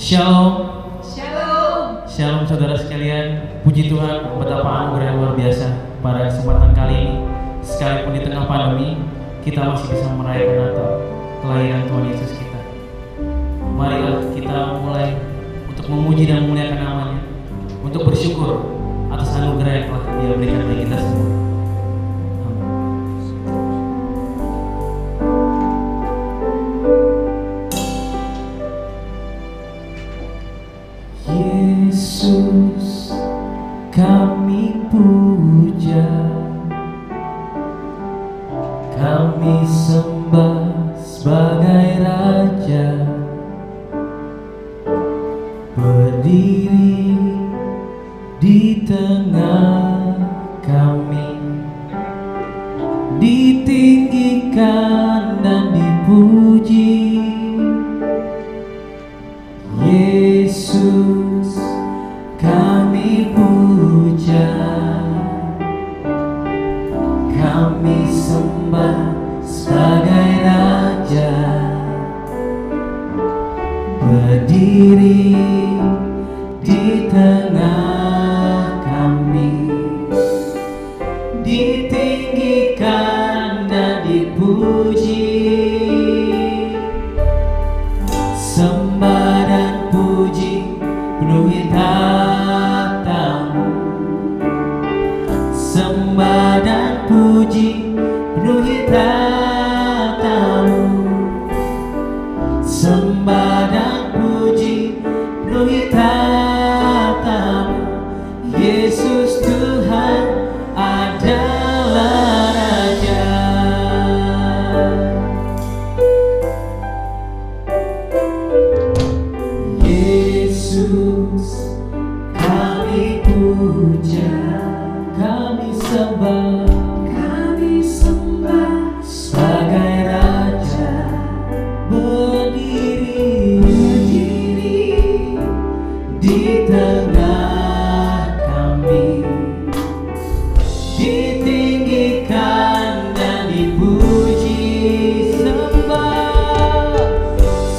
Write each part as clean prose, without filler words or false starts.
Shalom. Shalom. Shalom saudara sekalian. Puji Tuhan betapa anugerah luar biasa pada kesempatan kali ini. Sekalipun di tengah pandemi, kita masih bisa merayakan Natal, kelahiran Tuhan Yesus kita. Marilah kita mulai untuk memuji dan memuliakan namanya, untuk bersyukur atas anugerah yang telah Dia berikan bagi kita semua. Yesus kami puja, kami sembah sebagai Raja, berdiri di tengah kami, ditinggikan dan dipuji. Yesus kami puja, kami sembah sebagai Raja, berdiri di tengah kami, ditinggikan dan dipuji. Sembah dan puji penuhi tatamu, sembah dan puji penuhi tatamu, sembah dan puji penuhi tatamu. Yesus Tuhan adalah Raja. Yesus kami puja, kami sembah sebagai Raja, berdiri di tengah kami, ditinggikan dan dipuji.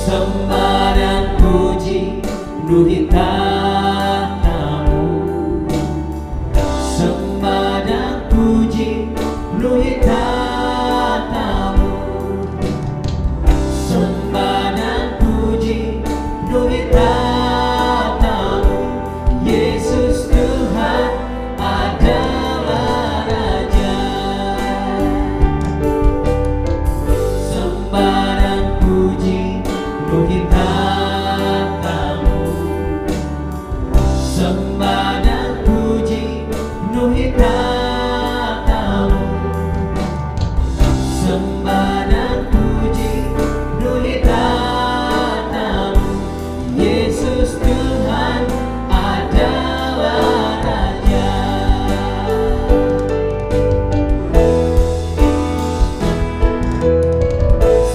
Sembah dan puji penuhi tatamu, sembah dan puji penuhi tatamu, sembah dan puji penuhi tatamu. Yesus Tuhan adalah Raja. Sembah dan puji penuhi tatamu, sembah dan puji penuhi tatamu, sembah dan puji penuhi tatamu. Yesus Tuhan adalah Raja.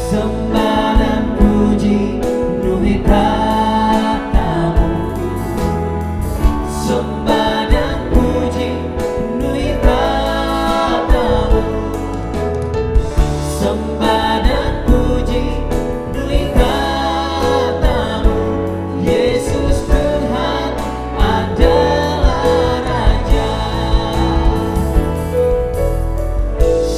Sembah dan puji penuhi tatamu, sembah dan puji penuhi tatamu, sembah dan puji penuhi tatamu. Yesus Tuhan adalah Raja.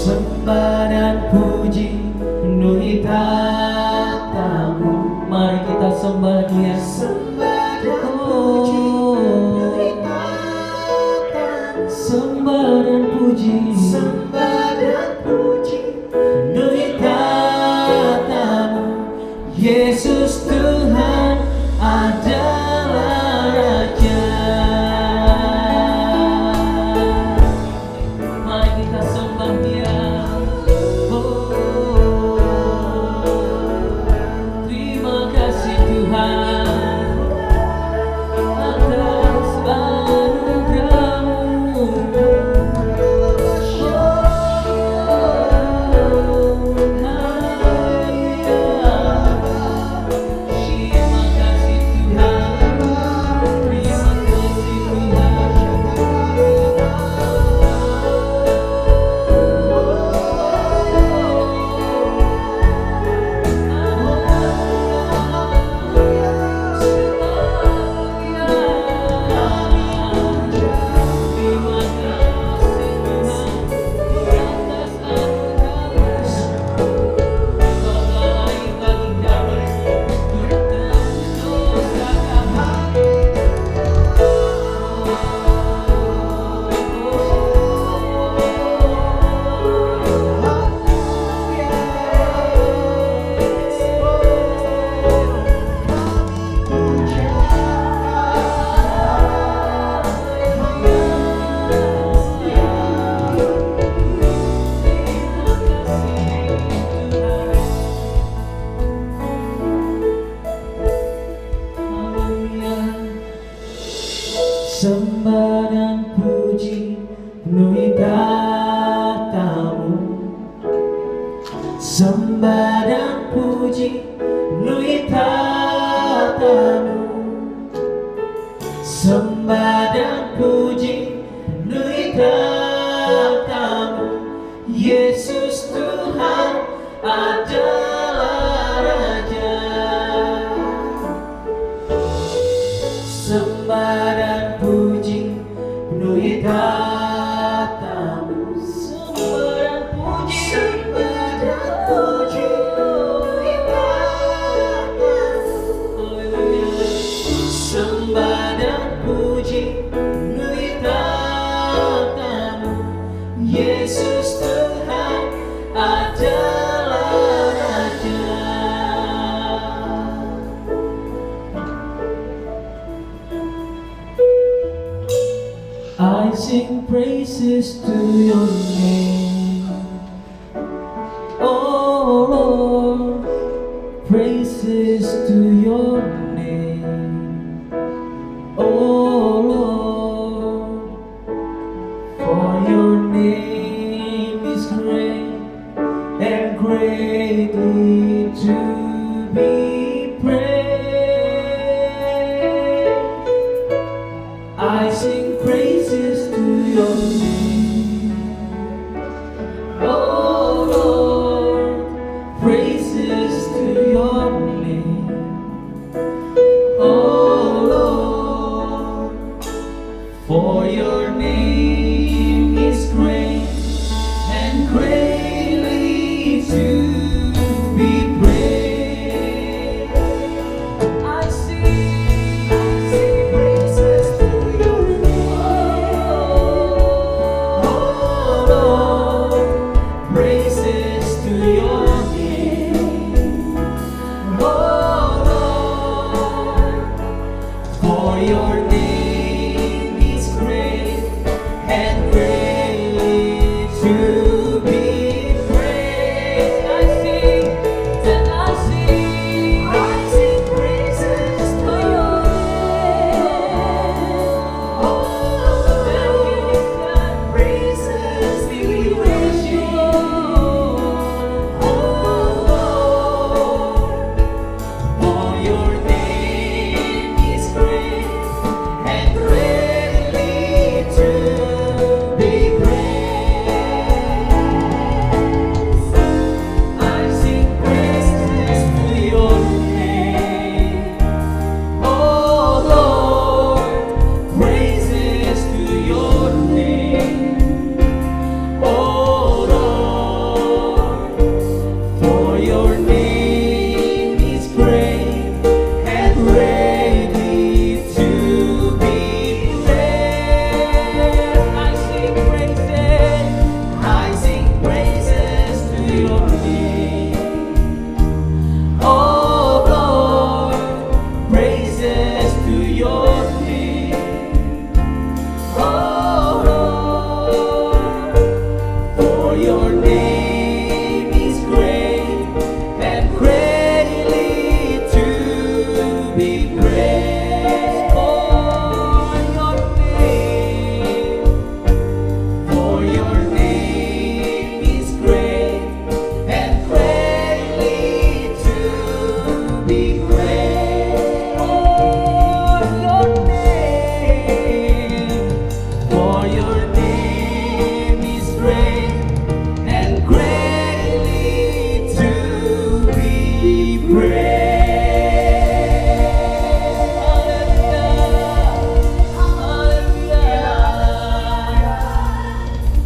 Sembah dan puji penuhi tatamu. Mari kita sembah Dia. Sembah dan puji penuhi tatamu. Sembah dan puji penuhi tahta-Mu. Sembah dan puji penuhi tahta-Mu. Sembah dan puji penuhi tahta-Mu. Yesus Tuhan adalah Raja. Sembah dan puji penuhi tahta-Mu. Sembah dan puji, sembah dan puji penuhi tahta-Mu. Haleluya. Sembah dan puji penuhi tahta-Mu. Yesus Tuhan adalah Raja. I sing praises to your name, oh Lord, praises to your name, oh Lord, for your name is great and greatly to be praised. I sing praises to your name, oh Lord, praises to your name, oh Lord, for your name is great and greatly to be praised. I sing praises to your name, oh Lord, praises to your name, oh Lord, for your name is great and greatly to be praised. I sing praises to your name, oh Lord, praises we worship you, oh Lord, for your name is great and greatly to be praised. I sing praises to your name, oh Lord, praises to your name, oh Lord, for your name is great and greatly to be praised. I sing praises to your name, oh Lord, praises to your name, oh Lord, for your name is great and greatly to be praised. For your name is great and greatly to be praised. For your name is great and greatly to be praised.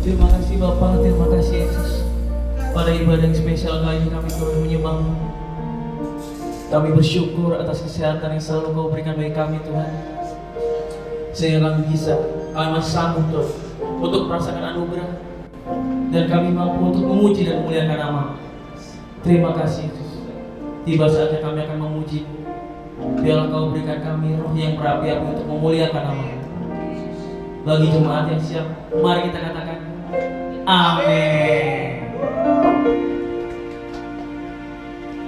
Terima kasih Bapak, terima kasih Yesus. Pada ibadah yang spesial kali ini kami turut menyembah. Kami bersyukur atas kesehatan yang selalu Kau berikan bagi kami Tuhan. Sehingga kami bisa, kami masih sanggup Tuhan untuk merasakan anugerah. Dan kami mampu untuk memuji dan memuliakan nama. Terima kasih Yesus. Tiba saatnya kami akan memuji. Biarlah Kau berikan kami roh yang berapi-api untuk memuliakan nama. Bagi jemaat yang siap, mari kita katakan amin.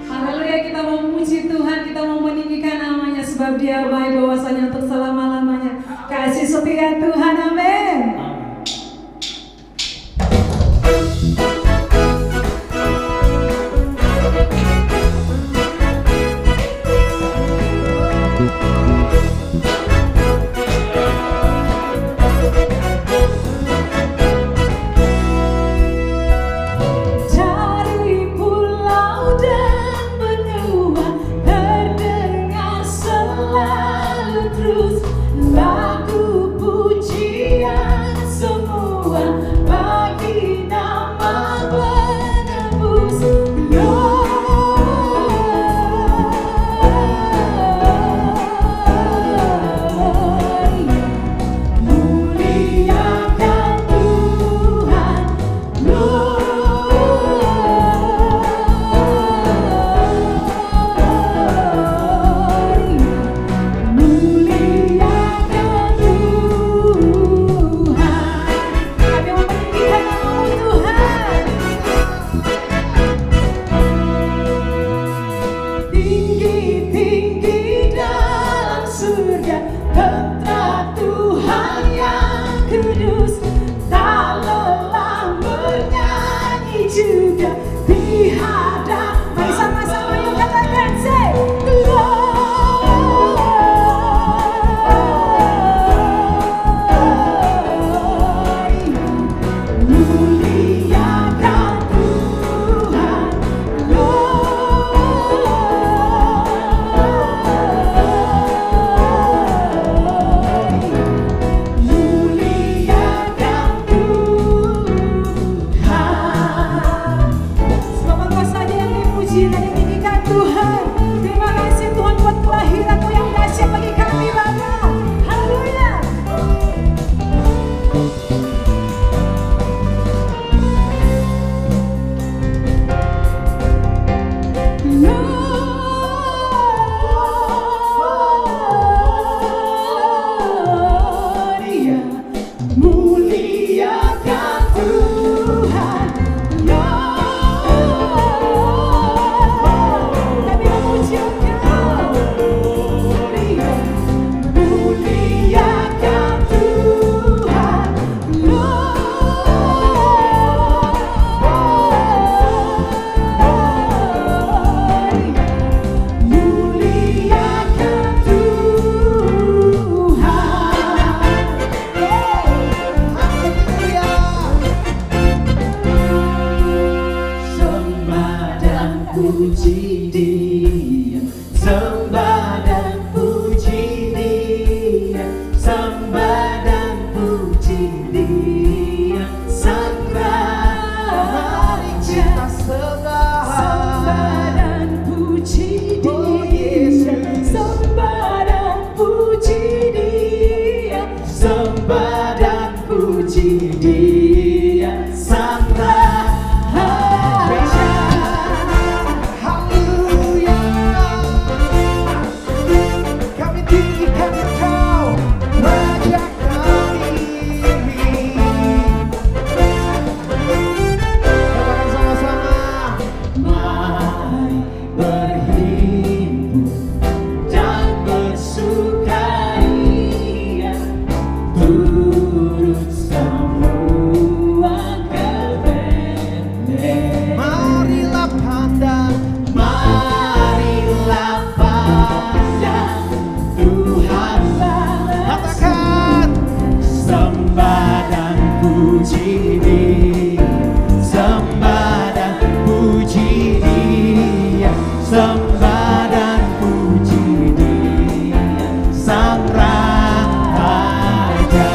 Haleluya, kita mau memuji Tuhan, kita mau meninggikan namanya sebab Dia baik, bahwasanya untuk selama-lamanya kasih setia Tuhan, amin. Dari pulau dan benua terdengar selalu terus lagu pujian semua bagi nama penebus. Muliakan Tuhan, muliakan Tuhan. Kami mau meninggikan nama-Mu Tuhan. Tinggi-tinggi dalam surga tentang Tuhan yang kudus, tak lelah bernyanyi juga di hadap. Mari sama-sama yuk katakan say glory. Muliakan Tuhan, muliakan Tuhan. Semua bangsa saja yang dipuji dan ditinggikan Tuhan. Terima kasih Tuhan buat kelahiran-Mu yang dahsyat bagi kami Bapa. Haleluya. Gloria, muliakan Tuhan. Kami memuji Engkau. Gloria, muliakan Tuhan. Muliakan Tuhan. Sembah dan puji Dia, sembah dan puji Dia, sembah dan puji Dia, Sang Raja. Sembah dan puji Dia, sembah dan puji Dia, sembah dan puji Dia, Sang Raja. Haleluya. Kami tinggikan Engkau, Raja kami. Katakan sama-sama. Mari berhimpun dan bersukaria, turut semua ke Betlehem. Marilah pandang, Marilah pandang Tuhan balas. katakan Sembah dan puji Dia, sembah dan puji Dia, sembah dan puji Dia, Sang Raja.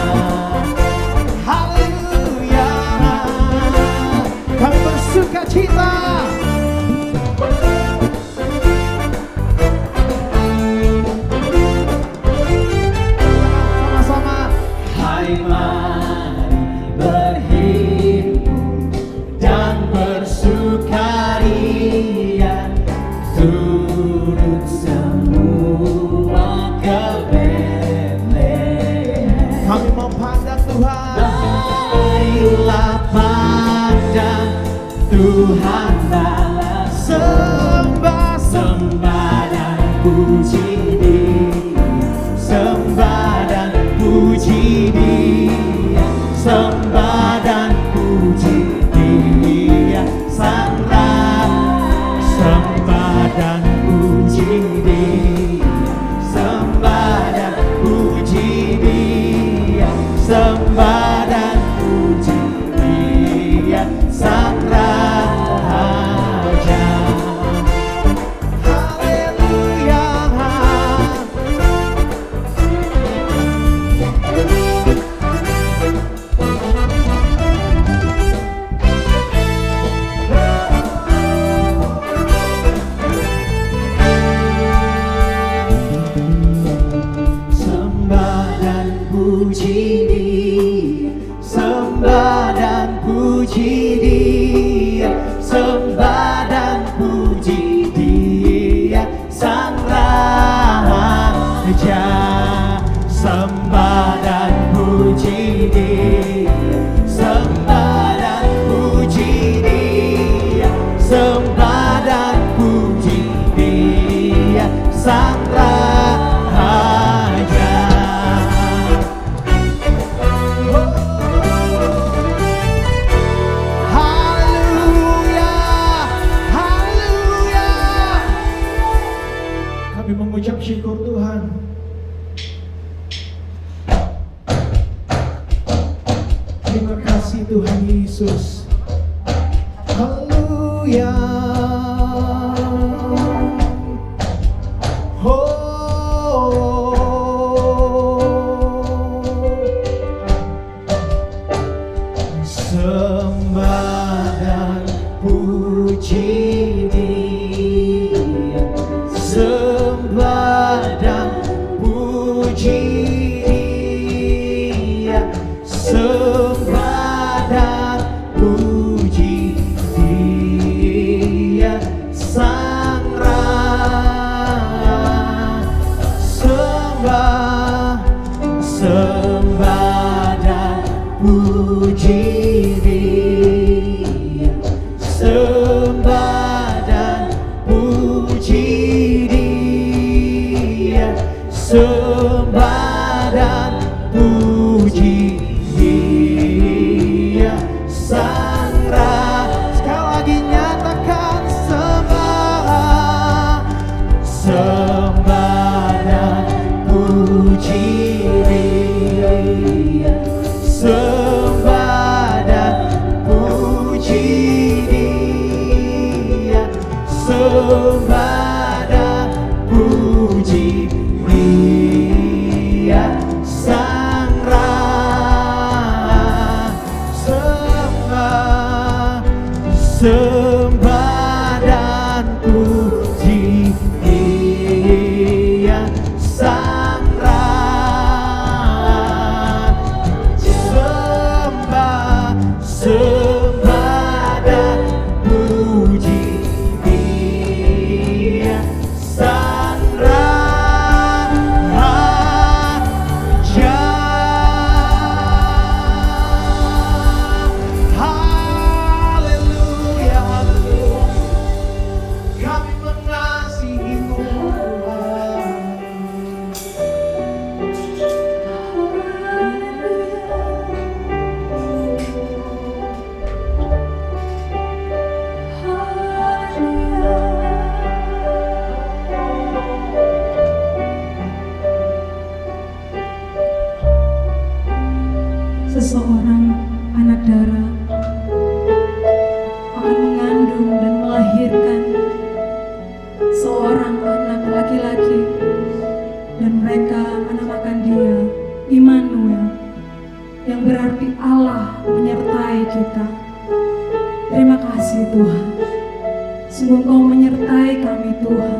haleluya. Kami bersuka cita. Sama-sama. Hai mari berhimpun dan bersukaria, turut semua ke Betlehem. Kami memandang Tuhan. Marilah pandang Tuhan balas. Sembah dan puji Dia, sembah dan puji sembah dan puji Dia Sang Raja. Haleluya. Sembah dan puji Dia, sembah dan puji Dia, sembah dan puji Dia Sang Raja. Sembah dan puji Dia, sembah dan puji Dia, sembah dan puji Dia Sang Raja. Haleluya, haleluya. Kami mengucap syukur Tuhan. Terima kasih Tuhan Yesus. Haleluya. Sembah dan puji Dia, sembah dan puji Dia, sembah dan puji Dia Sang Raja. Sembah, sembah dan puji Dia, sembah dan puji Dia, sembah dan puji Dia Sang Raja. Sekali lagi nyatakan sembah, sembah dan puji Dia, sembah dan puji Dia, sembah dan puji Dia Sang Raja. Sembah, sembah dan puji Dia Sang Raja. Sembah, sembah dan puji Dia Sang Raja. Haleluya, haleluya. Kami mengasihi-Mu Tuhan. Seseorang anak darah akan mengandung dan melahirkan seorang anak laki-laki, dan mereka menamakan dia Immanuel, yang berarti Allah menyertai kita. Terima kasih Tuhan, sungguh Engkau menyertai kami Tuhan,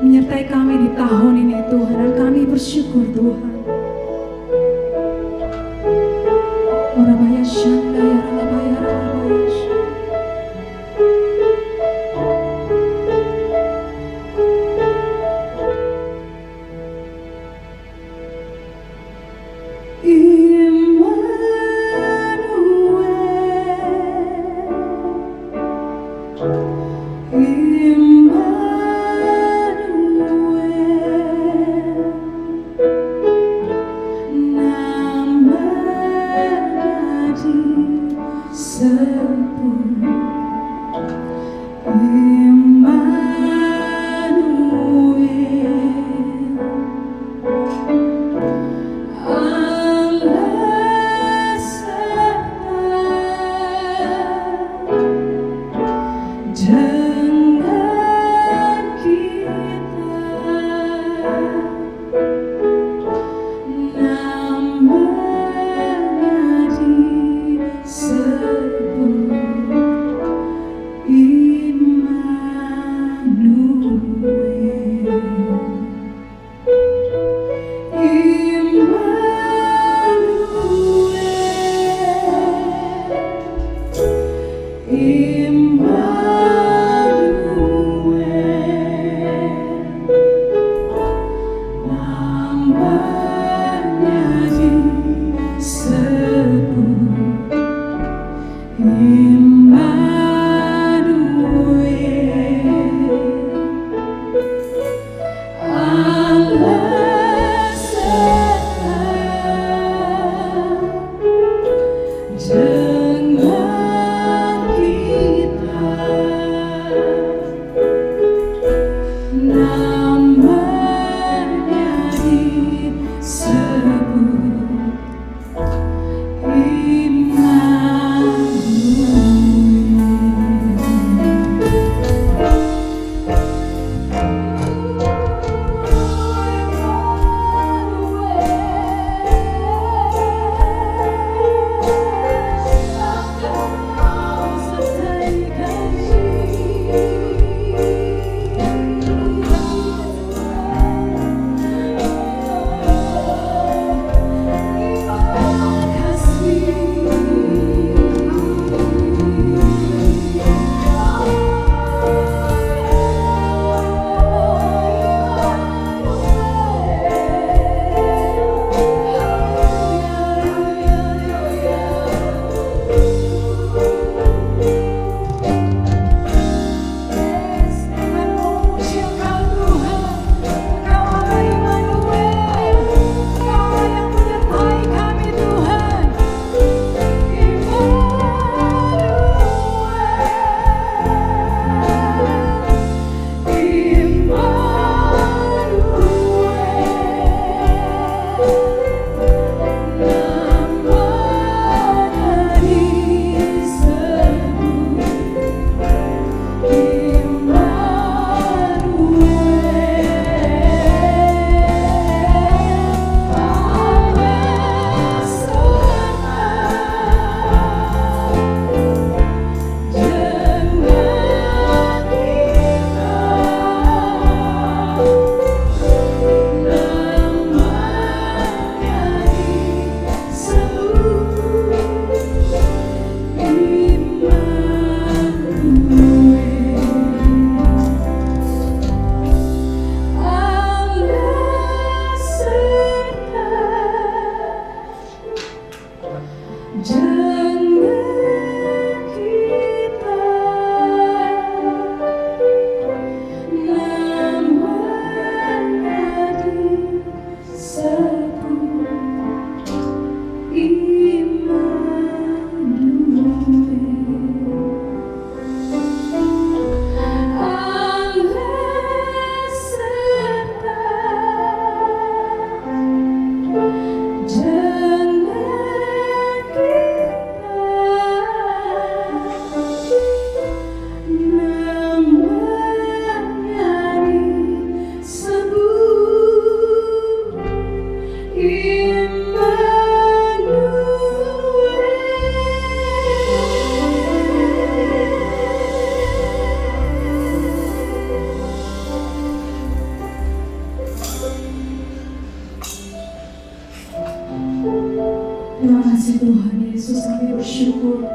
menyertai kami di tahun ini Tuhan, dan kami bersyukur Tuhan. Orabaya Shanda ya Rabaya Rabaya Shanda. Immanuel, Terima kasih Tuhan Yesus, kami bersyukur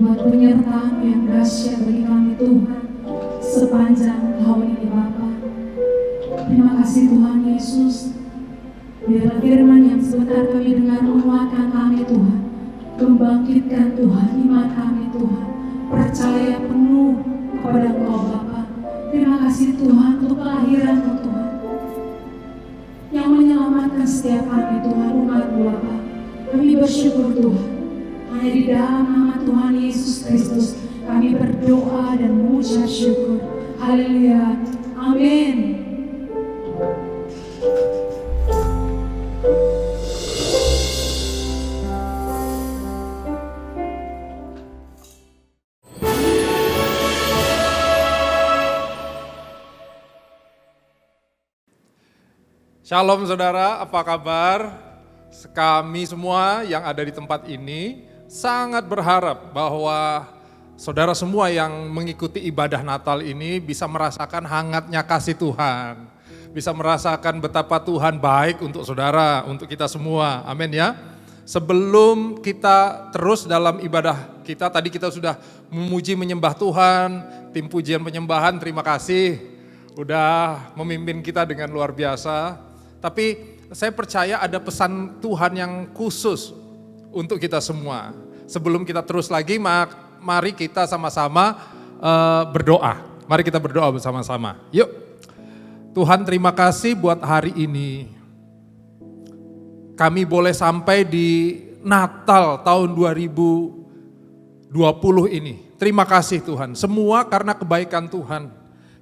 buat penyertaan yang dahsyat bagi kami Tuhan sepanjang tahun ini Bapa. Terima kasih Tuhan Yesus, biarlah firman yang sebentar kami dengar menguatkan kami Tuhan, membangkitkan Tuhan iman kami Tuhan, percaya penuh kepada Engkau Bapa. Terima kasih Tuhan untuk kelahiran-Mu Tuhan, yang menyelamatkan setiap kami Tuhan, umat-Mu Bapa. Kami bersyukur Tuhan, hanya di dalam nama Tuhan Yesus Kristus kami berdoa dan mengucap syukur. Haleluya, amin. Shalom saudara, apa kabar? Kami semua yang ada di tempat ini sangat berharap bahwa saudara semua yang mengikuti ibadah Natal ini bisa merasakan hangatnya kasih Tuhan. Bisa merasakan betapa Tuhan baik untuk saudara, untuk kita semua. Amin ya. Sebelum kita terus dalam ibadah kita, tadi kita sudah memuji menyembah Tuhan, tim pujian penyembahan terima kasih udah memimpin kita dengan luar biasa. Tapi saya percaya ada pesan Tuhan yang khusus untuk kita semua. Sebelum kita terus lagi, mari kita sama-sama berdoa. Mari kita berdoa bersama-sama. Yuk. Tuhan terima kasih buat hari ini. Kami boleh sampai di Natal tahun 2020 ini. Terima kasih Tuhan. Semua karena kebaikan Tuhan.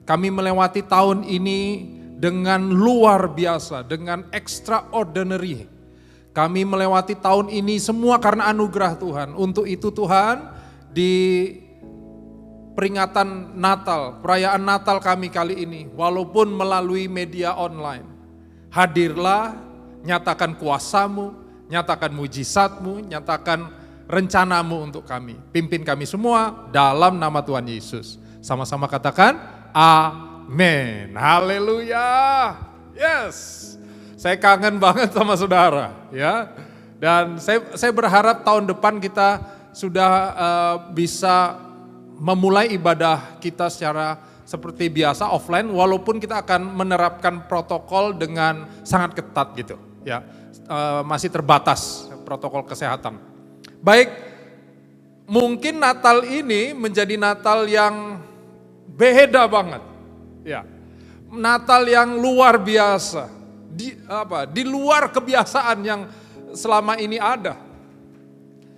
Kami melewati tahun ini dengan luar biasa, dengan extraordinary. Kami melewati tahun ini semua karena anugerah Tuhan. Untuk itu Tuhan, di peringatan Natal, perayaan Natal kami kali ini, walaupun melalui media online, hadirlah, nyatakan kuasa-Mu, nyatakan mujizat-Mu, nyatakan rencana-Mu untuk kami. Pimpin kami semua dalam nama Tuhan Yesus. Sama-sama katakan, amin. Haleluya. Yes. Saya kangen banget sama saudara, ya. Dan saya berharap tahun depan kita sudah bisa memulai ibadah kita secara seperti biasa offline, walaupun kita akan menerapkan protokol dengan sangat ketat gitu, ya. Masih terbatas protokol kesehatan. Baik, mungkin Natal ini menjadi Natal yang beda banget, ya. Natal yang luar biasa. Di luar kebiasaan yang selama ini ada.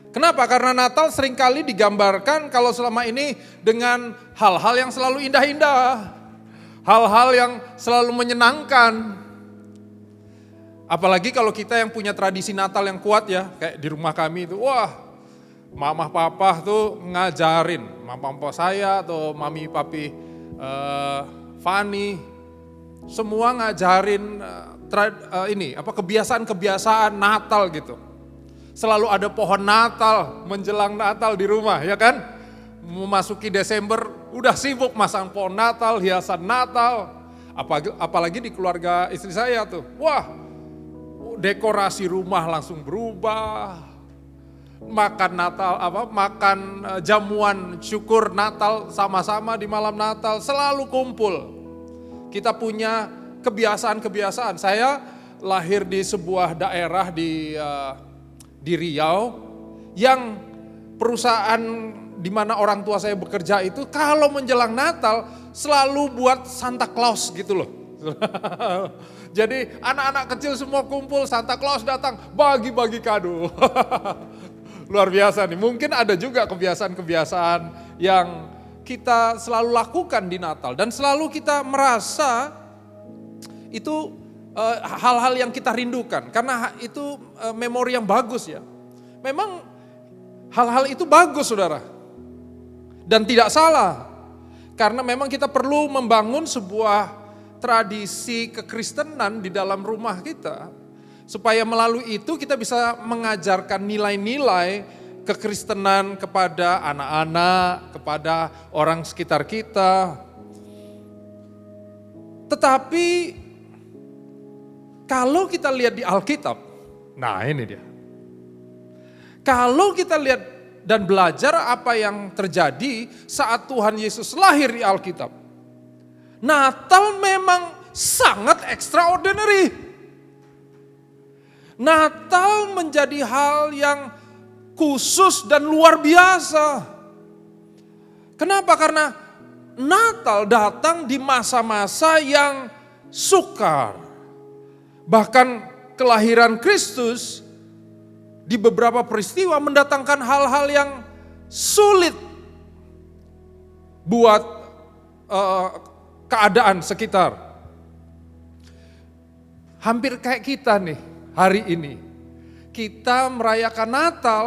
Kenapa? Karena Natal seringkali digambarkan kalau selama ini dengan hal-hal yang selalu indah-indah. Hal-hal yang selalu menyenangkan. Apalagi kalau kita yang punya tradisi Natal yang kuat ya. Kayak di rumah kami itu, wah mama papa tuh ngajarin. Mama papa saya atau mami papi Fani. Semua ngajarin kebiasaan-kebiasaan Natal gitu. Selalu ada pohon Natal menjelang Natal di rumah, ya kan? Memasuki Desember udah sibuk masang pohon Natal, hiasan Natal. Apalagi di keluarga istri saya tuh. Wah, dekorasi rumah langsung berubah. Makan Natal makan jamuan syukur Natal sama-sama di malam Natal, selalu kumpul. Kita punya kebiasaan-kebiasaan. Saya lahir di sebuah daerah di di Riau yang perusahaan di mana orang tua saya bekerja itu kalau menjelang Natal selalu buat Santa Claus gitu loh. Jadi anak-anak kecil semua kumpul, Santa Claus datang bagi-bagi kado. Luar biasa nih, mungkin ada juga kebiasaan-kebiasaan yang kita selalu lakukan di Natal dan selalu kita merasa itu hal-hal yang kita rindukan karena itu memori yang bagus ya. Memang hal-hal itu bagus saudara dan tidak salah karena memang kita perlu membangun sebuah tradisi kekristenan di dalam rumah kita supaya melalui itu kita bisa mengajarkan nilai-nilai kekristenan kepada anak-anak, kepada orang sekitar kita. Tetapi kalau kita lihat di Alkitab, nah ini dia. Kalau kita lihat dan belajar apa yang terjadi saat Tuhan Yesus lahir di Alkitab, Natal memang sangat extraordinary. Natal menjadi hal yang khusus dan luar biasa. Kenapa? Karena Natal datang di masa-masa yang sukar. Bahkan kelahiran Kristus di beberapa peristiwa mendatangkan hal-hal yang sulit buat keadaan sekitar. Hampir kayak kita nih hari ini. Kita merayakan Natal,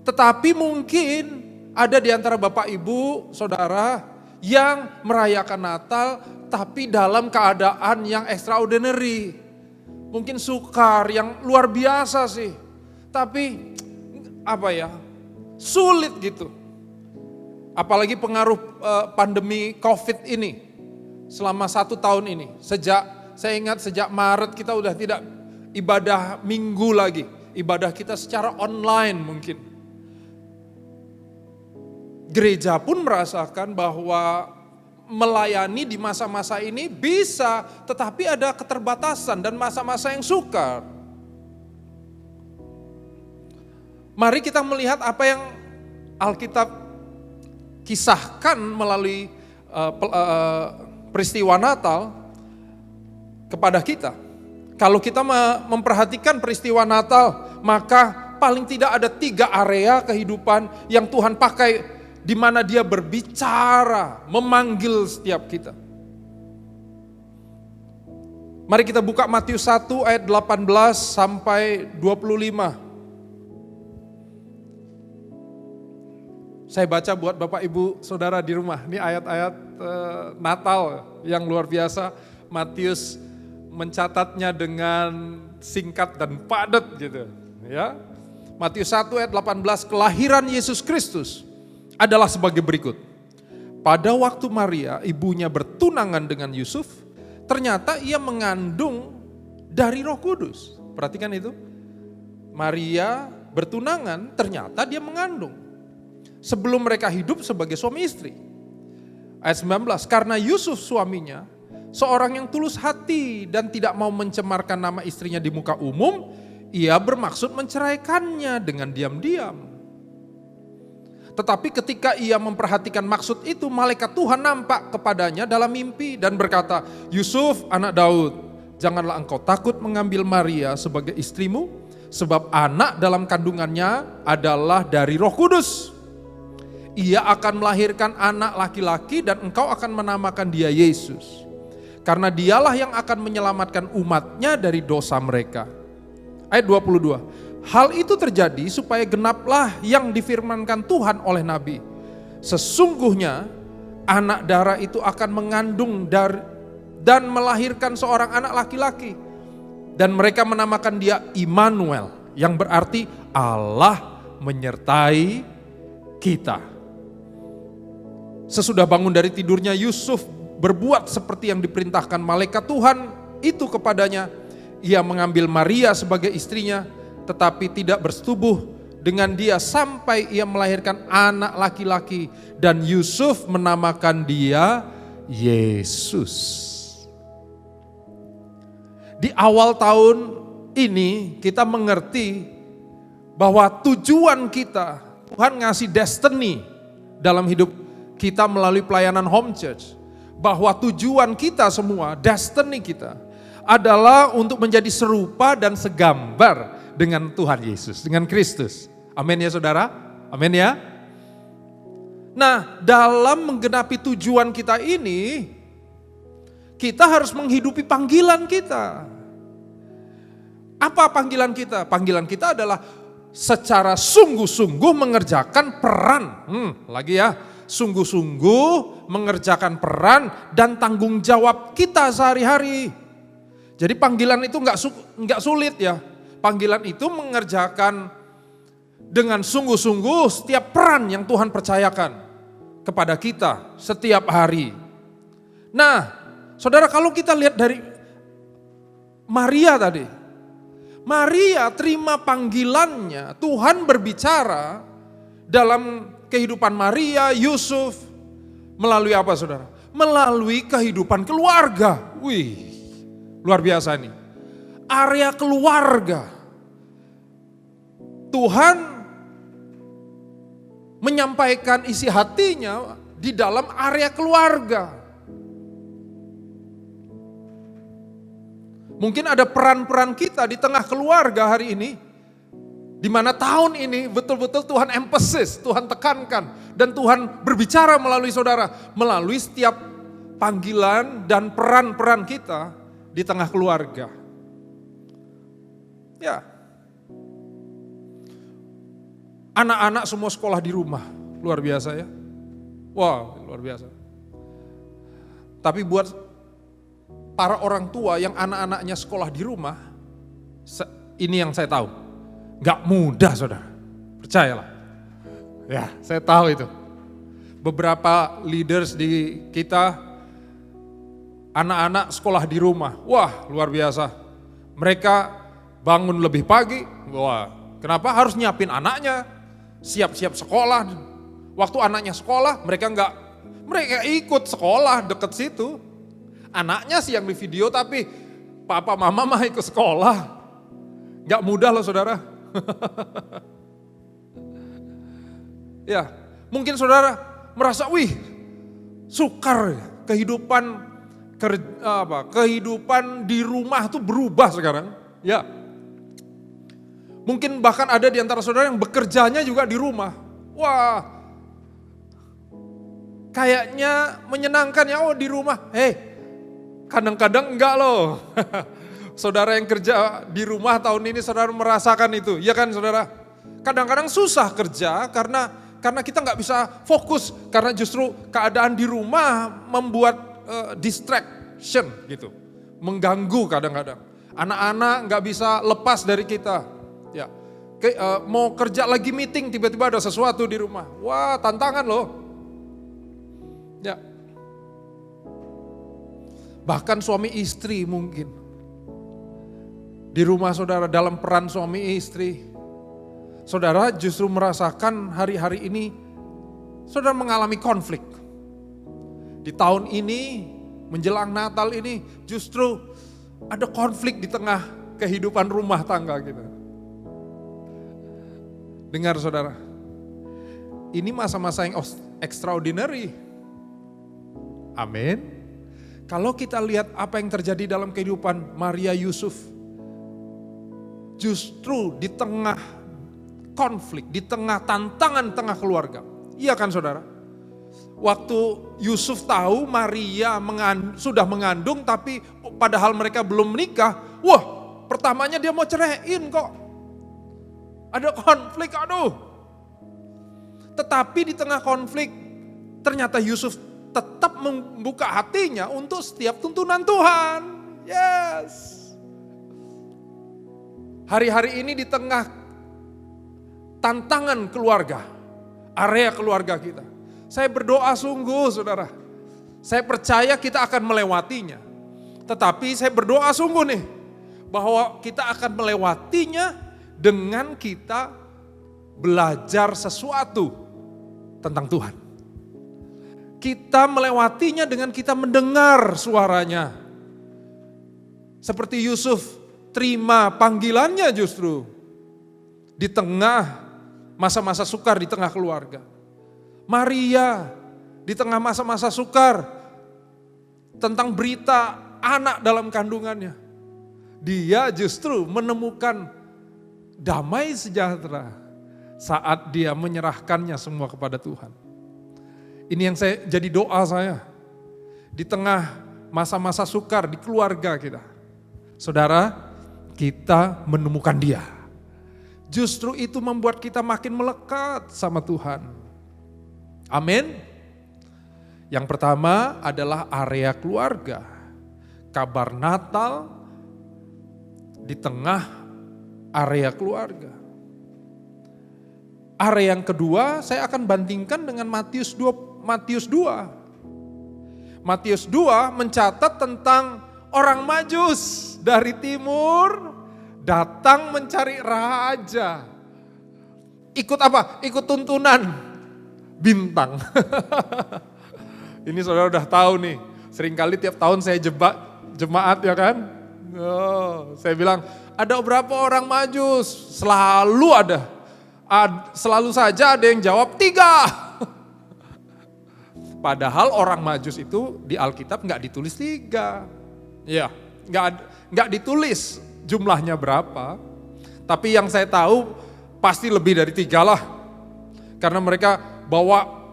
tetapi mungkin ada di antara Bapak Ibu, Saudara yang merayakan Natal tapi dalam keadaan yang extraordinary. Mungkin sukar, yang luar biasa sih. Tapi sulit gitu. Apalagi pengaruh pandemi COVID ini. Selama 1 tahun ini, saya ingat sejak Maret kita udah tidak ibadah minggu lagi, ibadah kita secara online mungkin. Gereja pun merasakan bahwa melayani di masa-masa ini bisa, tetapi ada keterbatasan dan masa-masa yang sukar. Mari kita melihat apa yang Alkitab kisahkan melalui peristiwa Natal kepada kita. Kalau kita memperhatikan peristiwa Natal, maka paling tidak ada 3 area kehidupan yang Tuhan pakai di mana Dia berbicara, memanggil setiap kita. Mari kita buka Matius 1 ayat 18 sampai 25. Saya baca buat Bapak Ibu Saudara di rumah. Ini ayat-ayat Natal yang luar biasa. Matius mencatatnya dengan singkat dan padat gitu. Ya. Matius 1 ayat 18, kelahiran Yesus Kristus adalah sebagai berikut. Pada waktu Maria ibunya bertunangan dengan Yusuf, ternyata ia mengandung dari Roh Kudus. Perhatikan itu. Maria bertunangan, ternyata dia mengandung. Sebelum mereka hidup sebagai suami istri. Ayat 19, karena Yusuf suaminya seorang yang tulus hati dan tidak mau mencemarkan nama istrinya di muka umum, ia bermaksud menceraikannya dengan diam-diam. Tetapi ketika ia memperhatikan maksud itu, malaikat Tuhan nampak kepadanya dalam mimpi dan berkata, Yusuf anak Daud, janganlah engkau takut mengambil Maria sebagai istrimu, sebab anak dalam kandungannya adalah dari Roh Kudus. Ia akan melahirkan anak laki-laki dan engkau akan menamakan dia Yesus. Karena dialah yang akan menyelamatkan umatnya dari dosa mereka. Ayat 22. Hal itu terjadi supaya genaplah yang difirmankan Tuhan oleh Nabi. Sesungguhnya anak darah itu akan mengandung dan melahirkan seorang anak laki-laki. Dan mereka menamakan dia Immanuel, yang berarti Allah menyertai kita. Sesudah bangun dari tidurnya, Yusuf berbuat seperti yang diperintahkan malaikat Tuhan itu kepadanya. Ia mengambil Maria sebagai istrinya, tetapi tidak bersetubuh dengan dia sampai ia melahirkan anak laki-laki. Dan Yusuf menamakan dia Yesus. Di awal tahun ini kita mengerti bahwa tujuan kita, Tuhan ngasih destiny dalam hidup kita melalui pelayanan home church. Bahwa tujuan kita semua, destiny kita adalah untuk menjadi serupa dan segambar dengan Tuhan Yesus, dengan Kristus. Amin ya saudara? Amin ya? Nah, dalam menggenapi tujuan kita ini, kita harus menghidupi panggilan kita. Apa panggilan kita? Panggilan kita adalah secara sungguh-sungguh mengerjakan peran. Lagi ya, sungguh-sungguh mengerjakan peran dan tanggung jawab kita sehari-hari. Jadi panggilan itu nggak sulit ya. Panggilan itu mengerjakan dengan sungguh-sungguh setiap peran yang Tuhan percayakan kepada kita setiap hari. Nah, saudara, kalau kita lihat dari Maria tadi, Maria terima panggilannya, Tuhan berbicara dalam kehidupan Maria, Yusuf, melalui apa saudara? Melalui kehidupan keluarga. Wih, luar biasa nih. Area keluarga. Tuhan menyampaikan isi hatinya di dalam area keluarga. Mungkin ada peran-peran kita di tengah keluarga hari ini, di mana tahun ini betul-betul Tuhan emphasis, Tuhan tekankan, dan Tuhan berbicara melalui saudara, melalui setiap panggilan dan peran-peran kita di tengah keluarga. Ya, anak-anak semua sekolah di rumah, luar biasa ya. Wow, luar biasa. Tapi buat para orang tua yang anak-anaknya sekolah di rumah, ini yang saya tahu, gak mudah saudara, percayalah. Ya, saya tahu itu. Beberapa leaders di kita, anak-anak sekolah di rumah, wah luar biasa. Mereka bangun lebih pagi, wah kenapa harus nyiapin anaknya, siap-siap sekolah. Waktu anaknya sekolah, mereka ikut sekolah deket situ. Anaknya sih yang di video, tapi papa mama mah ikut sekolah. Gak mudah loh saudara. Ya, mungkin saudara merasa, wih, sukar kehidupan di rumah tuh berubah sekarang. Ya, mungkin bahkan ada di antara saudara yang bekerjanya juga di rumah. Wah, kayaknya menyenangkan ya, oh di rumah. Kadang-kadang enggak loh. Saudara yang kerja di rumah tahun ini saudara merasakan itu, ya kan saudara? Kadang-kadang susah kerja karena kita nggak bisa fokus, karena justru keadaan di rumah membuat distraction gitu, mengganggu kadang-kadang. Anak-anak nggak bisa lepas dari kita, ya. Mau kerja lagi meeting tiba-tiba ada sesuatu di rumah, wah tantangan loh, ya. Bahkan suami istri mungkin di rumah saudara dalam peran suami istri, saudara justru merasakan hari-hari ini saudara mengalami konflik. Di tahun ini menjelang Natal ini justru ada konflik di tengah kehidupan rumah tangga kita. Dengar saudara, ini masa-masa yang extraordinary. Amin. Kalau kita lihat apa yang terjadi dalam kehidupan Maria Yusuf, justru di tengah konflik, di tengah tantangan tengah keluarga. Iya kan saudara? Waktu Yusuf tahu Maria sudah mengandung tapi padahal mereka belum menikah, wah pertamanya dia mau ceraiin kok. Ada konflik, aduh. Tetapi di tengah konflik ternyata Yusuf tetap membuka hatinya untuk setiap tuntunan Tuhan. Yes. Hari-hari ini di tengah tantangan keluarga, area keluarga kita, saya berdoa sungguh saudara. Saya percaya kita akan melewatinya. Tetapi saya berdoa sungguh nih, bahwa kita akan melewatinya dengan kita belajar sesuatu tentang Tuhan. Kita melewatinya dengan kita mendengar suaranya. Seperti Yusuf terima panggilannya justru di tengah masa-masa sukar di tengah keluarga. Maria di tengah masa-masa sukar tentang berita anak dalam kandungannya. Dia justru menemukan damai sejahtera saat dia menyerahkannya semua kepada Tuhan. Ini yang jadi doa saya. Di tengah masa-masa sukar di keluarga kita. Saudara, kita menemukan dia. Justru itu membuat kita makin melekat sama Tuhan. Amin. Yang pertama adalah area keluarga. Kabar Natal di tengah area keluarga. Area yang kedua saya akan bandingkan dengan Matius 2. Matius 2 mencatat tentang orang Majus dari timur datang mencari raja. Ikut apa? Ikut tuntunan bintang. Ini saudara udah tahu nih, seringkali tiap tahun saya jemaat ya kan. Saya bilang ada berapa orang Majus? Selalu ada. Selalu saja ada yang jawab 3. Padahal orang Majus itu di Alkitab nggak ditulis 3. Ya, nggak ditulis jumlahnya berapa. Tapi yang saya tahu pasti lebih dari 3 lah. Karena mereka bawa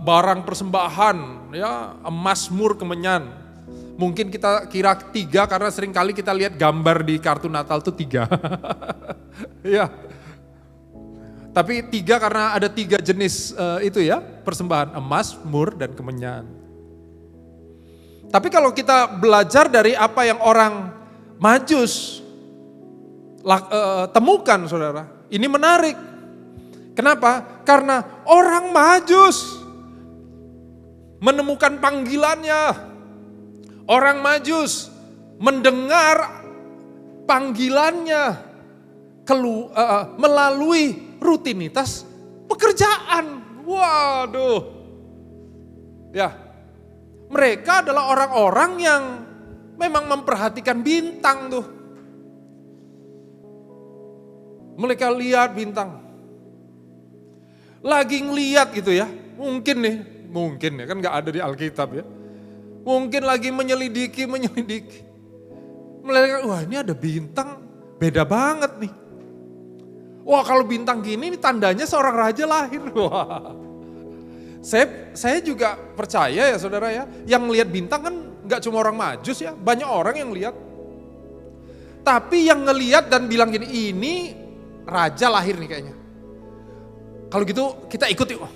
barang persembahan, ya emas, mur, kemenyan. Mungkin kita kira 3 karena seringkali kita lihat gambar di kartu Natal itu 3. Ya. Tapi 3 karena ada 3 jenis itu ya, persembahan emas, mur, dan kemenyan. Tapi kalau kita belajar dari apa yang orang Majus temukan saudara, ini menarik. Kenapa? Karena orang Majus menemukan panggilannya. Orang Majus mendengar panggilannya melalui rutinitas pekerjaan. Waduh. Ya. Mereka adalah orang-orang yang memang memperhatikan bintang tuh. Mereka lihat bintang. Lagi ngeliat gitu ya. Mungkin ya kan gak ada di Alkitab ya. Mungkin lagi menyelidiki. Melihat, wah ini ada bintang, beda banget nih. Wah kalau bintang gini ini tandanya seorang raja lahir. Wah. Saya juga percaya ya saudara ya, yang lihat bintang kan gak cuma orang Majus ya, banyak orang yang lihat. Tapi yang ngelihat dan bilang gini, ini raja lahir nih kayaknya. Kalau gitu kita ikut yuk,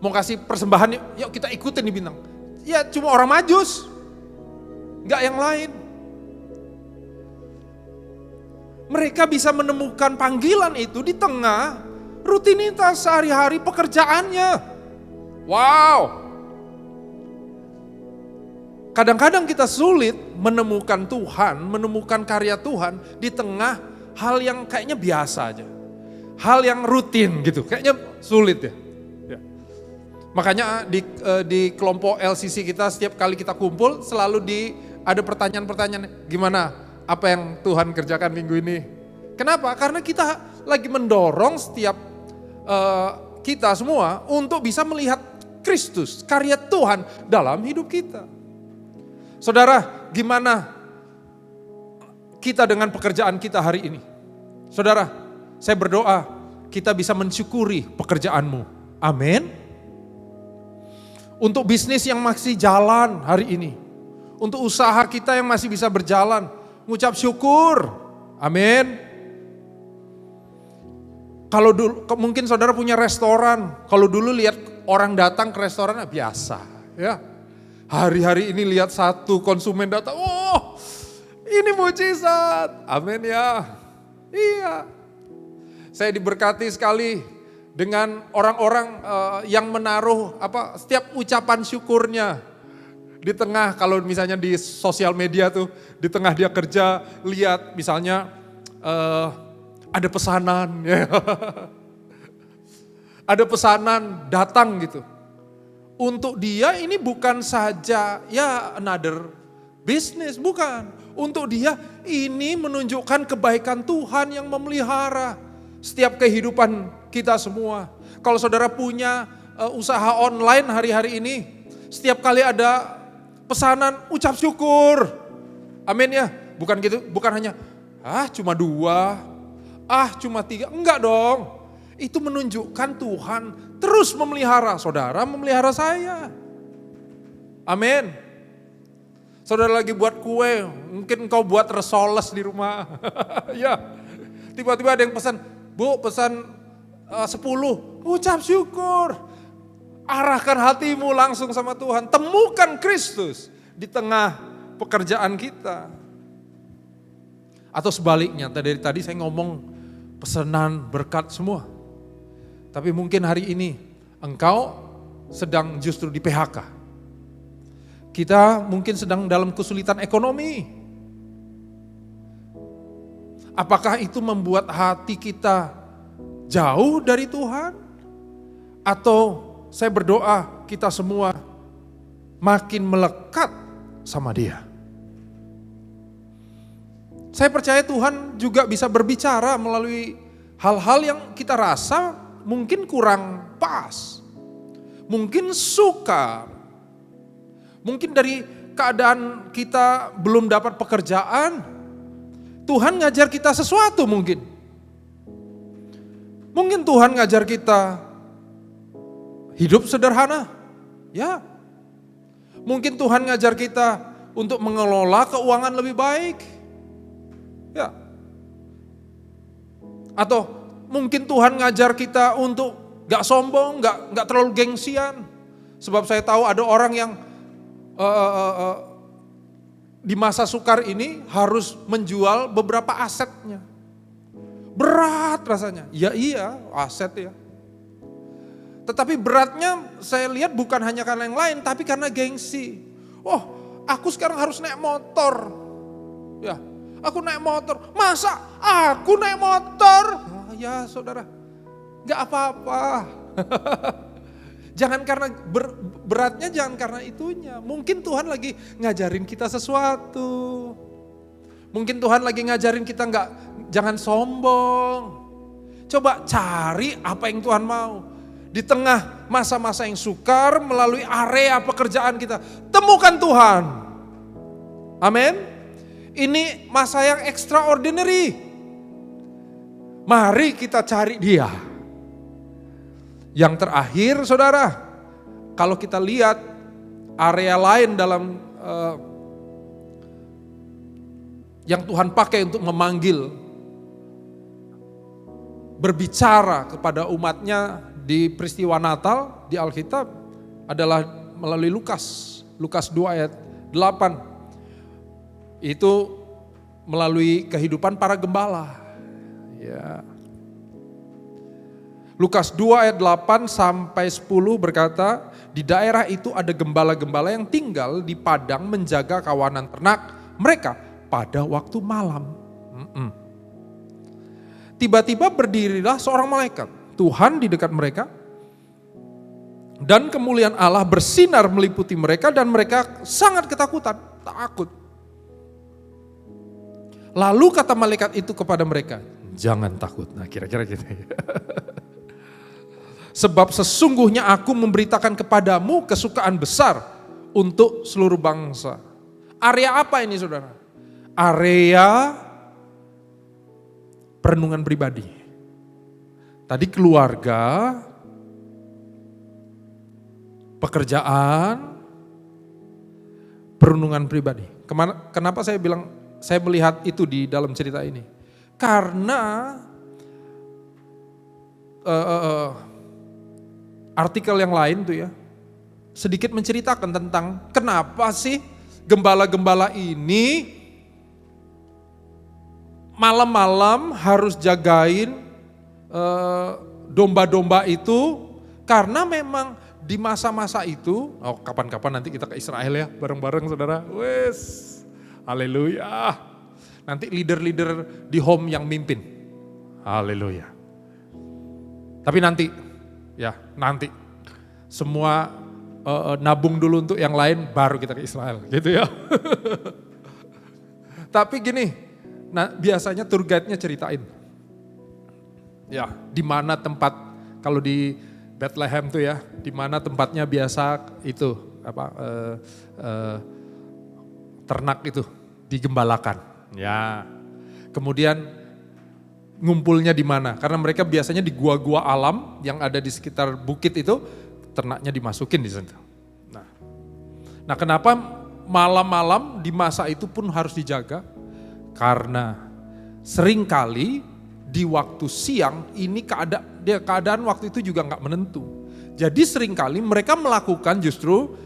mau kasih persembahan yuk kita ikutin nih bintang. Ya cuma orang Majus, gak yang lain. Mereka bisa menemukan panggilan itu di tengah rutinitas sehari-hari pekerjaannya. Wow. Kadang-kadang kita sulit menemukan Tuhan, menemukan karya Tuhan di tengah hal yang kayaknya biasa aja. Hal yang rutin gitu, kayaknya sulit ya. Makanya di kelompok LCC kita setiap kali kita kumpul selalu ada pertanyaan-pertanyaan, gimana apa yang Tuhan kerjakan minggu ini. Kenapa? Karena kita lagi mendorong setiap kita semua untuk bisa melihat Kristus, karya Tuhan dalam hidup kita. Saudara, gimana kita dengan pekerjaan kita hari ini? Saudara, saya berdoa kita bisa mensyukuri pekerjaanmu. Amin. Untuk bisnis yang masih jalan hari ini. Untuk usaha kita yang masih bisa berjalan. Ngucap syukur. Amin. Kalau dulu, mungkin saudara punya restoran. Kalau dulu lihat orang datang ke restoran biasa. Ya. Hari-hari ini lihat satu konsumen datang. Oh ini mujizat. Amin ya. Iya. Saya diberkati sekali dengan orang-orang yang menaruh setiap ucapan syukurnya di tengah, kalau misalnya di sosial media tuh di tengah dia kerja, lihat misalnya ada pesanan ya. Ada pesanan datang gitu. Untuk dia ini bukan saja ya another business, bukan. Untuk dia ini menunjukkan kebaikan Tuhan yang memelihara. setiap kehidupan kita semua. Kalau saudara punya usaha online hari-hari ini, setiap kali ada pesanan, ucap syukur. Amin ya. Bukan gitu, bukan hanya cuma 2, cuma 3. Enggak dong. Itu menunjukkan Tuhan terus memelihara saudara, memelihara saya. Amin. Saudara lagi buat kue, mungkin engkau buat resoles di rumah. Ya. Tiba-tiba ada yang pesan, Bu pesan 10, ucap syukur. Arahkan hatimu langsung sama Tuhan. Temukan Kristus di tengah pekerjaan kita. Atau sebaliknya, dari tadi saya ngomong pesanan berkat semua. Tapi mungkin hari ini engkau sedang justru di PHK. Kita mungkin sedang dalam kesulitan ekonomi. Apakah itu membuat hati kita jauh dari Tuhan? Atau saya berdoa kita semua makin melekat sama Dia. Saya percaya Tuhan juga bisa berbicara melalui hal-hal yang kita rasa mungkin kurang pas, mungkin sukar, mungkin dari keadaan kita belum dapat pekerjaan, Tuhan ngajar kita sesuatu mungkin. Mungkin Tuhan ngajar kita hidup sederhana, ya. Mungkin Tuhan ngajar kita untuk mengelola keuangan lebih baik, ya. Atau mungkin Tuhan ngajar kita untuk gak sombong, gak terlalu gengsian. Sebab saya tahu ada orang yang di masa sukar ini harus menjual beberapa asetnya. Berat rasanya. Ya iya, aset ya. Tetapi beratnya saya lihat bukan hanya karena yang lain, tapi karena gengsi. Oh, aku sekarang harus naik motor. Ya, aku naik motor. Masa aku naik motor? Ya saudara, gak apa-apa. Jangan karena beratnya, jangan karena itunya. Mungkin Tuhan lagi ngajarin kita sesuatu. Mungkin Tuhan lagi ngajarin kita jangan sombong. Coba cari apa yang Tuhan mau. Di tengah masa-masa yang sukar, melalui area pekerjaan kita, temukan Tuhan. Amin. Ini masa yang extraordinary. Mari kita cari Dia. Yang terakhir saudara, kalau kita lihat area lain dalam yang Tuhan pakai untuk memanggil, berbicara kepada umatnya di peristiwa Natal di Alkitab adalah melalui Lukas 2 ayat 8. Itu melalui kehidupan para gembala. Ya. Lukas 2 ayat 8 sampai 10 berkata, di daerah itu ada gembala-gembala yang tinggal di padang menjaga kawanan ternak mereka pada waktu malam. Tiba-tiba berdirilah seorang malaikat Tuhan di dekat mereka, dan kemuliaan Allah bersinar meliputi mereka dan mereka sangat ketakutan, takut. Lalu kata malaikat itu kepada mereka, jangan takut. Nah kira-kira gitu ya. Sebab sesungguhnya aku memberitakan kepadamu kesukaan besar untuk seluruh bangsa. Area apa ini saudara? Area perenungan pribadi. Tadi keluarga, pekerjaan, perenungan pribadi. Kenapa saya bilang saya melihat itu di dalam cerita ini? Karena artikel yang lain tuh ya sedikit menceritakan tentang kenapa sih gembala-gembala ini malam-malam harus jagain domba-domba itu, karena memang di masa-masa itu, kapan-kapan nanti kita ke Israel ya bareng-bareng saudara. Wes, haleluya. Nanti leader-leader di home yang mimpin. Haleluya. Tapi nanti semua nabung dulu untuk yang lain baru kita ke Israel gitu ya. Tapi gini, biasanya tour guide-nya ceritain. Ya, di mana tempat, kalau di Bethlehem tuh ya, di mana tempatnya biasa itu ternak itu digembalakan. Ya. Kemudian ngumpulnya di mana? Karena mereka biasanya di gua-gua alam yang ada di sekitar bukit itu, ternaknya dimasukin di situ. Nah, kenapa malam-malam di masa itu pun harus dijaga? Karena seringkali di waktu siang ini keadaan waktu itu juga nggak menentu. Jadi seringkali mereka melakukan justru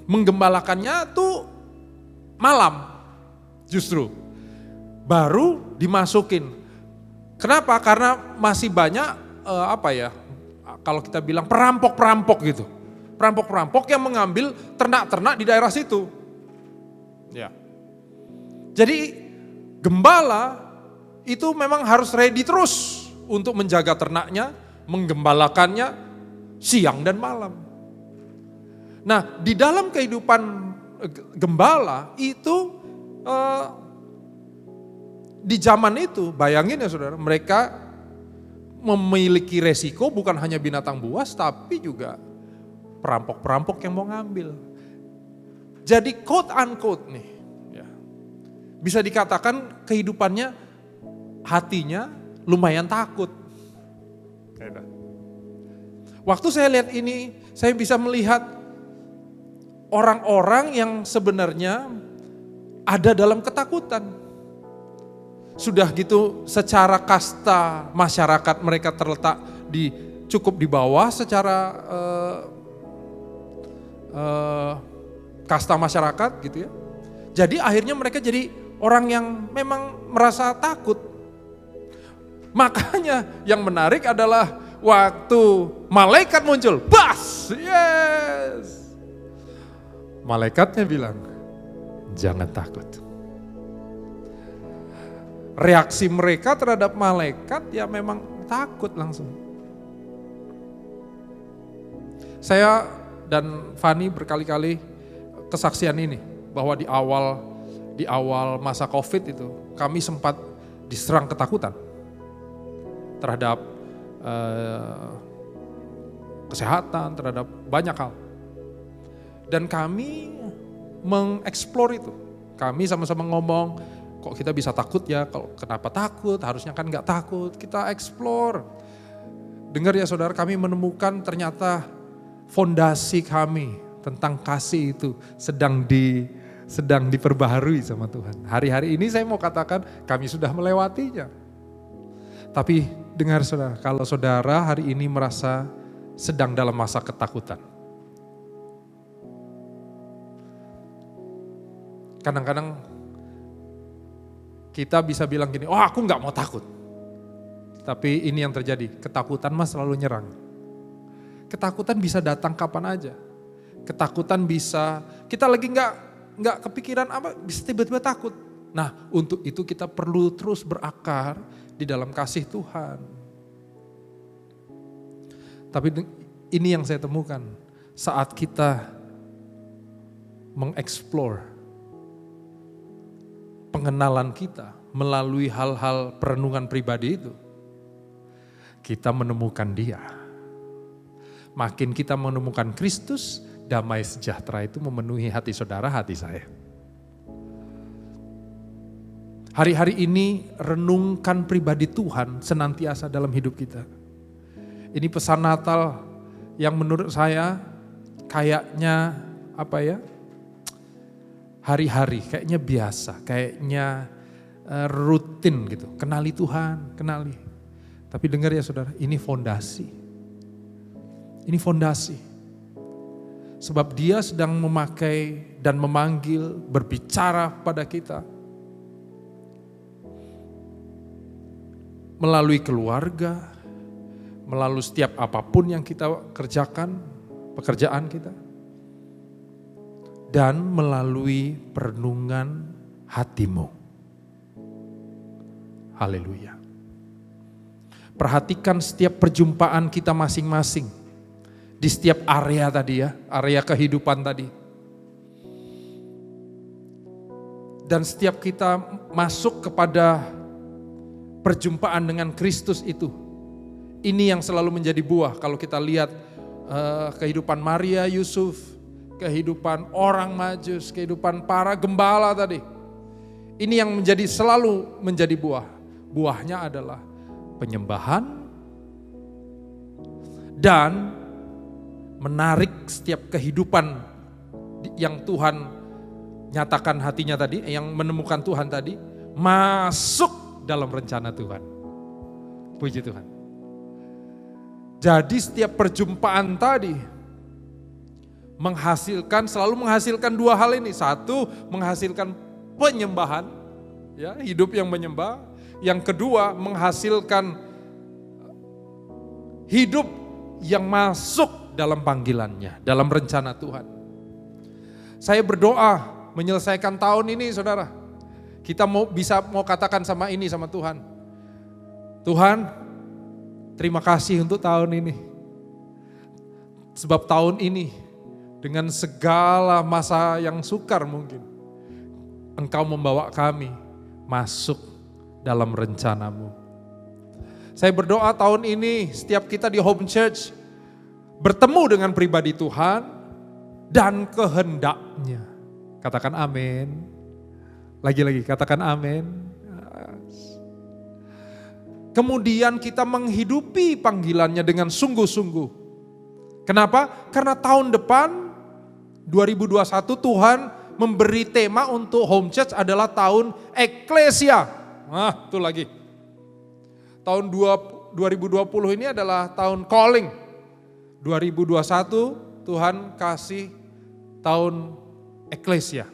menggembalakannya tuh malam justru. Baru dimasukin. Kenapa? Karena masih banyak kalau kita bilang perampok-perampok gitu. Perampok-perampok yang mengambil ternak-ternak di daerah situ. Ya. Jadi gembala itu memang harus ready terus untuk menjaga ternaknya, menggembalakannya siang dan malam. Nah, di dalam kehidupan gembala itu di zaman itu, bayangin ya saudara, mereka memiliki resiko bukan hanya binatang buas tapi juga perampok-perampok yang mau ngambil. Jadi quote unquote nih, ya, bisa dikatakan kehidupannya, hatinya lumayan takut. Waktu saya lihat ini, saya bisa melihat orang-orang yang sebenarnya ada dalam ketakutan. Sudah gitu secara kasta masyarakat mereka terletak cukup di bawah secara kasta masyarakat gitu ya. Jadi akhirnya mereka jadi orang yang memang merasa takut. Makanya yang menarik adalah waktu malaikat muncul, bas, yes. Malaikatnya bilang, jangan takut. Reaksi mereka terhadap malaikat ya memang takut langsung. Saya dan Fani berkali-kali kesaksian ini, bahwa di awal masa COVID itu kami sempat diserang ketakutan terhadap kesehatan, terhadap banyak hal. Dan kami mengeksplor itu. Kami sama-sama ngomong, kok kita bisa takut ya, kalau kenapa takut, harusnya kan gak takut. Kita eksplor. Dengar ya saudara, kami menemukan ternyata fondasi kami tentang kasih itu sedang diperbaharui sama Tuhan. Hari-hari ini saya mau katakan kami sudah melewatinya. Tapi dengar saudara, kalau saudara hari ini merasa sedang dalam masa ketakutan. Kadang-kadang kita bisa bilang gini, oh aku gak mau takut. Tapi ini yang terjadi, ketakutan mas selalu nyerang. Ketakutan bisa datang kapan aja. Ketakutan bisa, kita lagi gak kepikiran apa, bisa tiba-tiba takut. Nah untuk itu kita perlu terus berakar di dalam kasih Tuhan. Tapi ini yang saya temukan saat kita mengeksplor pengenalan kita melalui hal-hal perenungan pribadi itu, kita menemukan Dia. Makin kita menemukan Kristus, damai sejahtera itu memenuhi hati saudara, hati saya. Hari-hari ini renungkan pribadi Tuhan senantiasa dalam hidup kita. Ini pesan Natal yang menurut saya kayaknya hari-hari, kayaknya biasa, kayaknya rutin gitu. Kenali Tuhan, kenali. Tapi dengar ya saudara, ini fondasi. Ini fondasi. Sebab Dia sedang memakai dan memanggil, berbicara pada kita. Melalui keluarga, melalui setiap apapun yang kita kerjakan, pekerjaan kita. Dan melalui perenungan hatimu. Haleluya. Perhatikan setiap perjumpaan kita masing-masing. Di setiap area tadi ya, area kehidupan tadi. Dan setiap kita masuk kepada perjumpaan dengan Kristus itu, Ini yang selalu menjadi buah kalau kita lihat kehidupan Maria, Yusuf, kehidupan orang Majus, kehidupan para gembala tadi. Ini yang selalu menjadi buah. Buahnya adalah penyembahan dan menarik setiap kehidupan yang Tuhan nyatakan hatinya tadi, yang menemukan Tuhan tadi, masuk dalam rencana Tuhan. Puji Tuhan. Jadi setiap perjumpaan tadi selalu menghasilkan dua hal ini. Satu, menghasilkan penyembahan, ya, hidup yang menyembah. Yang kedua, menghasilkan hidup yang masuk dalam panggilannya, dalam rencana Tuhan. Saya berdoa menyelesaikan tahun ini, saudara. Kita mau katakan sama Tuhan. Tuhan, terima kasih untuk tahun ini. Sebab tahun ini dengan segala masa yang sukar mungkin, Engkau membawa kami masuk dalam rencanamu. Saya berdoa tahun ini setiap kita di Home Church bertemu dengan pribadi Tuhan dan kehendaknya. Katakan amin. Lagi-lagi katakan amin. Kemudian kita menghidupi panggilannya dengan sungguh-sungguh. Kenapa? Karena tahun depan 2021 Tuhan memberi tema untuk Home Church adalah tahun Eklesia. Nah, itu lagi. Tahun 2020 ini adalah tahun calling. 2021 Tuhan kasih tahun Eklesia.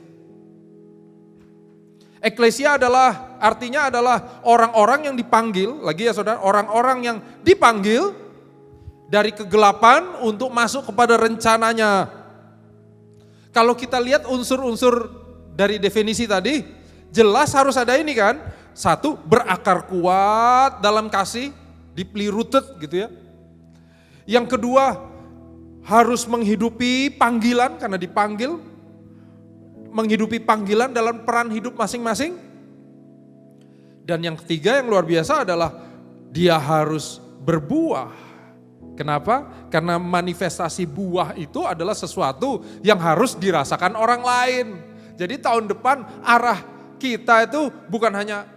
Eklesia artinya adalah orang-orang yang dipanggil, lagi ya saudara, orang-orang yang dipanggil dari kegelapan untuk masuk kepada rencananya. Kalau kita lihat unsur-unsur dari definisi tadi, jelas harus ada ini kan. Satu, berakar kuat dalam kasih, deeply rooted gitu ya. Yang kedua, harus menghidupi panggilan karena dipanggil. Menghidupi panggilan dalam peran hidup masing-masing. Dan yang ketiga yang luar biasa adalah dia harus berbuah. Kenapa? Karena manifestasi buah itu adalah sesuatu yang harus dirasakan orang lain. Jadi tahun depan arah kita itu bukan hanya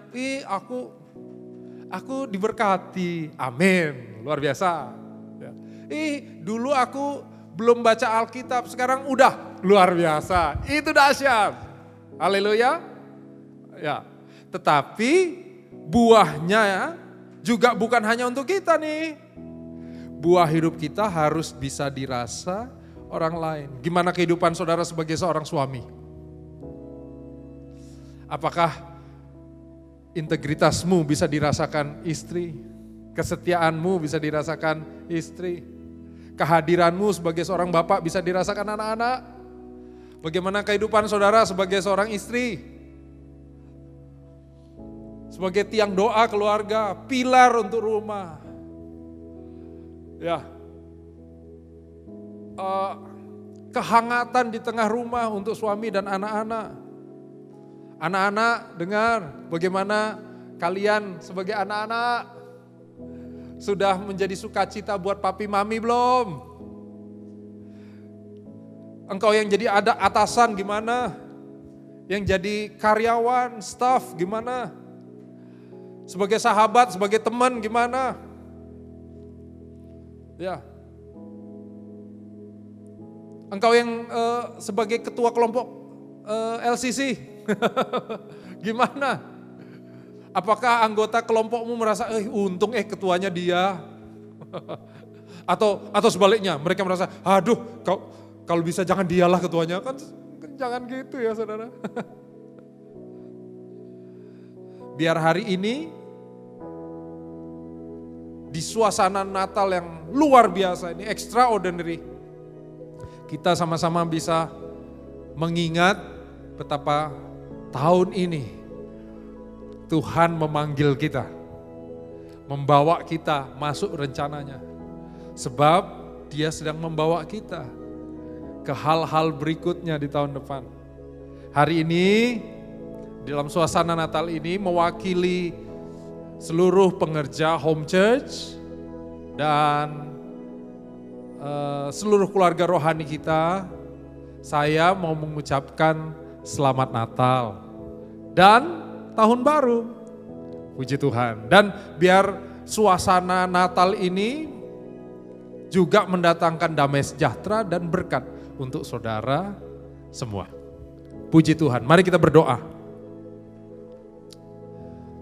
aku diberkati, amin, luar biasa. Dulu aku belum baca Alkitab, sekarang udah, luar biasa. Itu dahsyat. Haleluya. Ya. Tetapi buahnya juga bukan hanya untuk kita nih. Buah hidup kita harus bisa dirasa orang lain. Gimana kehidupan saudara sebagai seorang suami? Apakah integritasmu bisa dirasakan istri? Kesetiaanmu bisa dirasakan istri? Kehadiranmu sebagai seorang bapak bisa dirasakan anak-anak? Bagaimana kehidupan saudara sebagai seorang istri? Sebagai tiang doa keluarga, pilar untuk rumah. Ya, kehangatan di tengah rumah untuk suami dan anak-anak. Anak-anak dengar bagaimana kalian sebagai anak-anak sudah menjadi sukacita buat papi mami belum? Engkau yang jadi ada atasan gimana? Yang jadi karyawan, staff gimana? Sebagai sahabat, sebagai teman gimana? Ya. Engkau yang sebagai ketua kelompok LCC, gimana? Apakah anggota kelompokmu merasa, untung ketuanya dia? atau sebaliknya, mereka merasa, aduh, kalau bisa jangan dialah ketuanya, kan jangan gitu ya saudara. Biar hari ini di suasana Natal yang luar biasa ini, extraordinary, kita sama-sama bisa mengingat betapa tahun ini Tuhan memanggil kita, membawa kita masuk rencananya. Sebab Dia sedang membawa kita ke hal-hal berikutnya di tahun depan. Hari ini, dalam suasana Natal ini mewakili seluruh pengerja Home Church, dan seluruh keluarga rohani kita, saya mau mengucapkan selamat Natal dan Tahun Baru. Puji Tuhan. Dan biar suasana Natal ini juga mendatangkan damai sejahtera dan berkat untuk saudara semua. Puji Tuhan. Mari kita berdoa.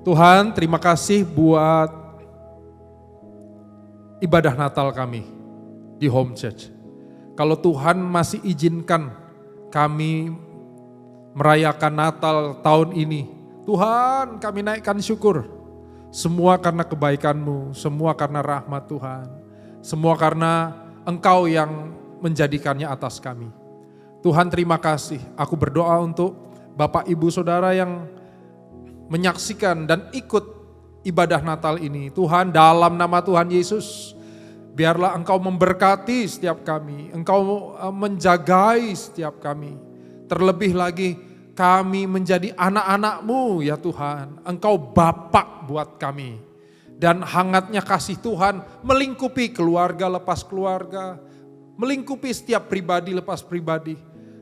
Tuhan, terima kasih buat ibadah Natal kami di Home Church. Kalau Tuhan masih izinkan kami merayakan Natal tahun ini, Tuhan, kami naikkan syukur. Semua karena kebaikan-Mu, semua karena rahmat Tuhan. Semua karena Engkau yang menjadikannya atas kami. Tuhan, terima kasih. Aku berdoa untuk Bapak Ibu Saudara yang menyaksikan dan ikut ibadah Natal ini. Tuhan, dalam nama Tuhan Yesus, biarlah Engkau memberkati setiap kami. Engkau menjagai setiap kami. Terlebih lagi, kami menjadi anak-anak-Mu ya Tuhan. Engkau Bapak buat kami. Dan hangatnya kasih Tuhan melingkupi keluarga lepas keluarga. Melingkupi setiap pribadi lepas pribadi.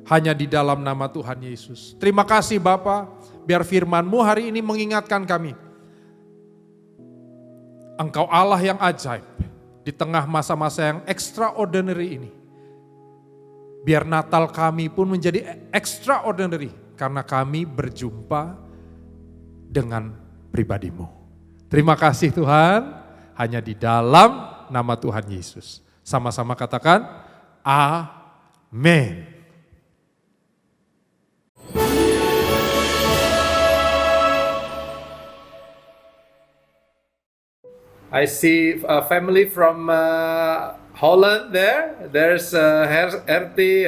Hanya di dalam nama Tuhan Yesus. Terima kasih Bapa. Biar firman-Mu hari ini mengingatkan kami. Engkau Allah yang ajaib. Di tengah masa-masa yang extraordinary ini. Biar Natal kami pun menjadi extraordinary. Karena kami berjumpa dengan pribadi-Mu. Terima kasih Tuhan, hanya di dalam nama Tuhan Yesus. Sama-sama katakan, amin. I see a family from Holland there. There's Herti,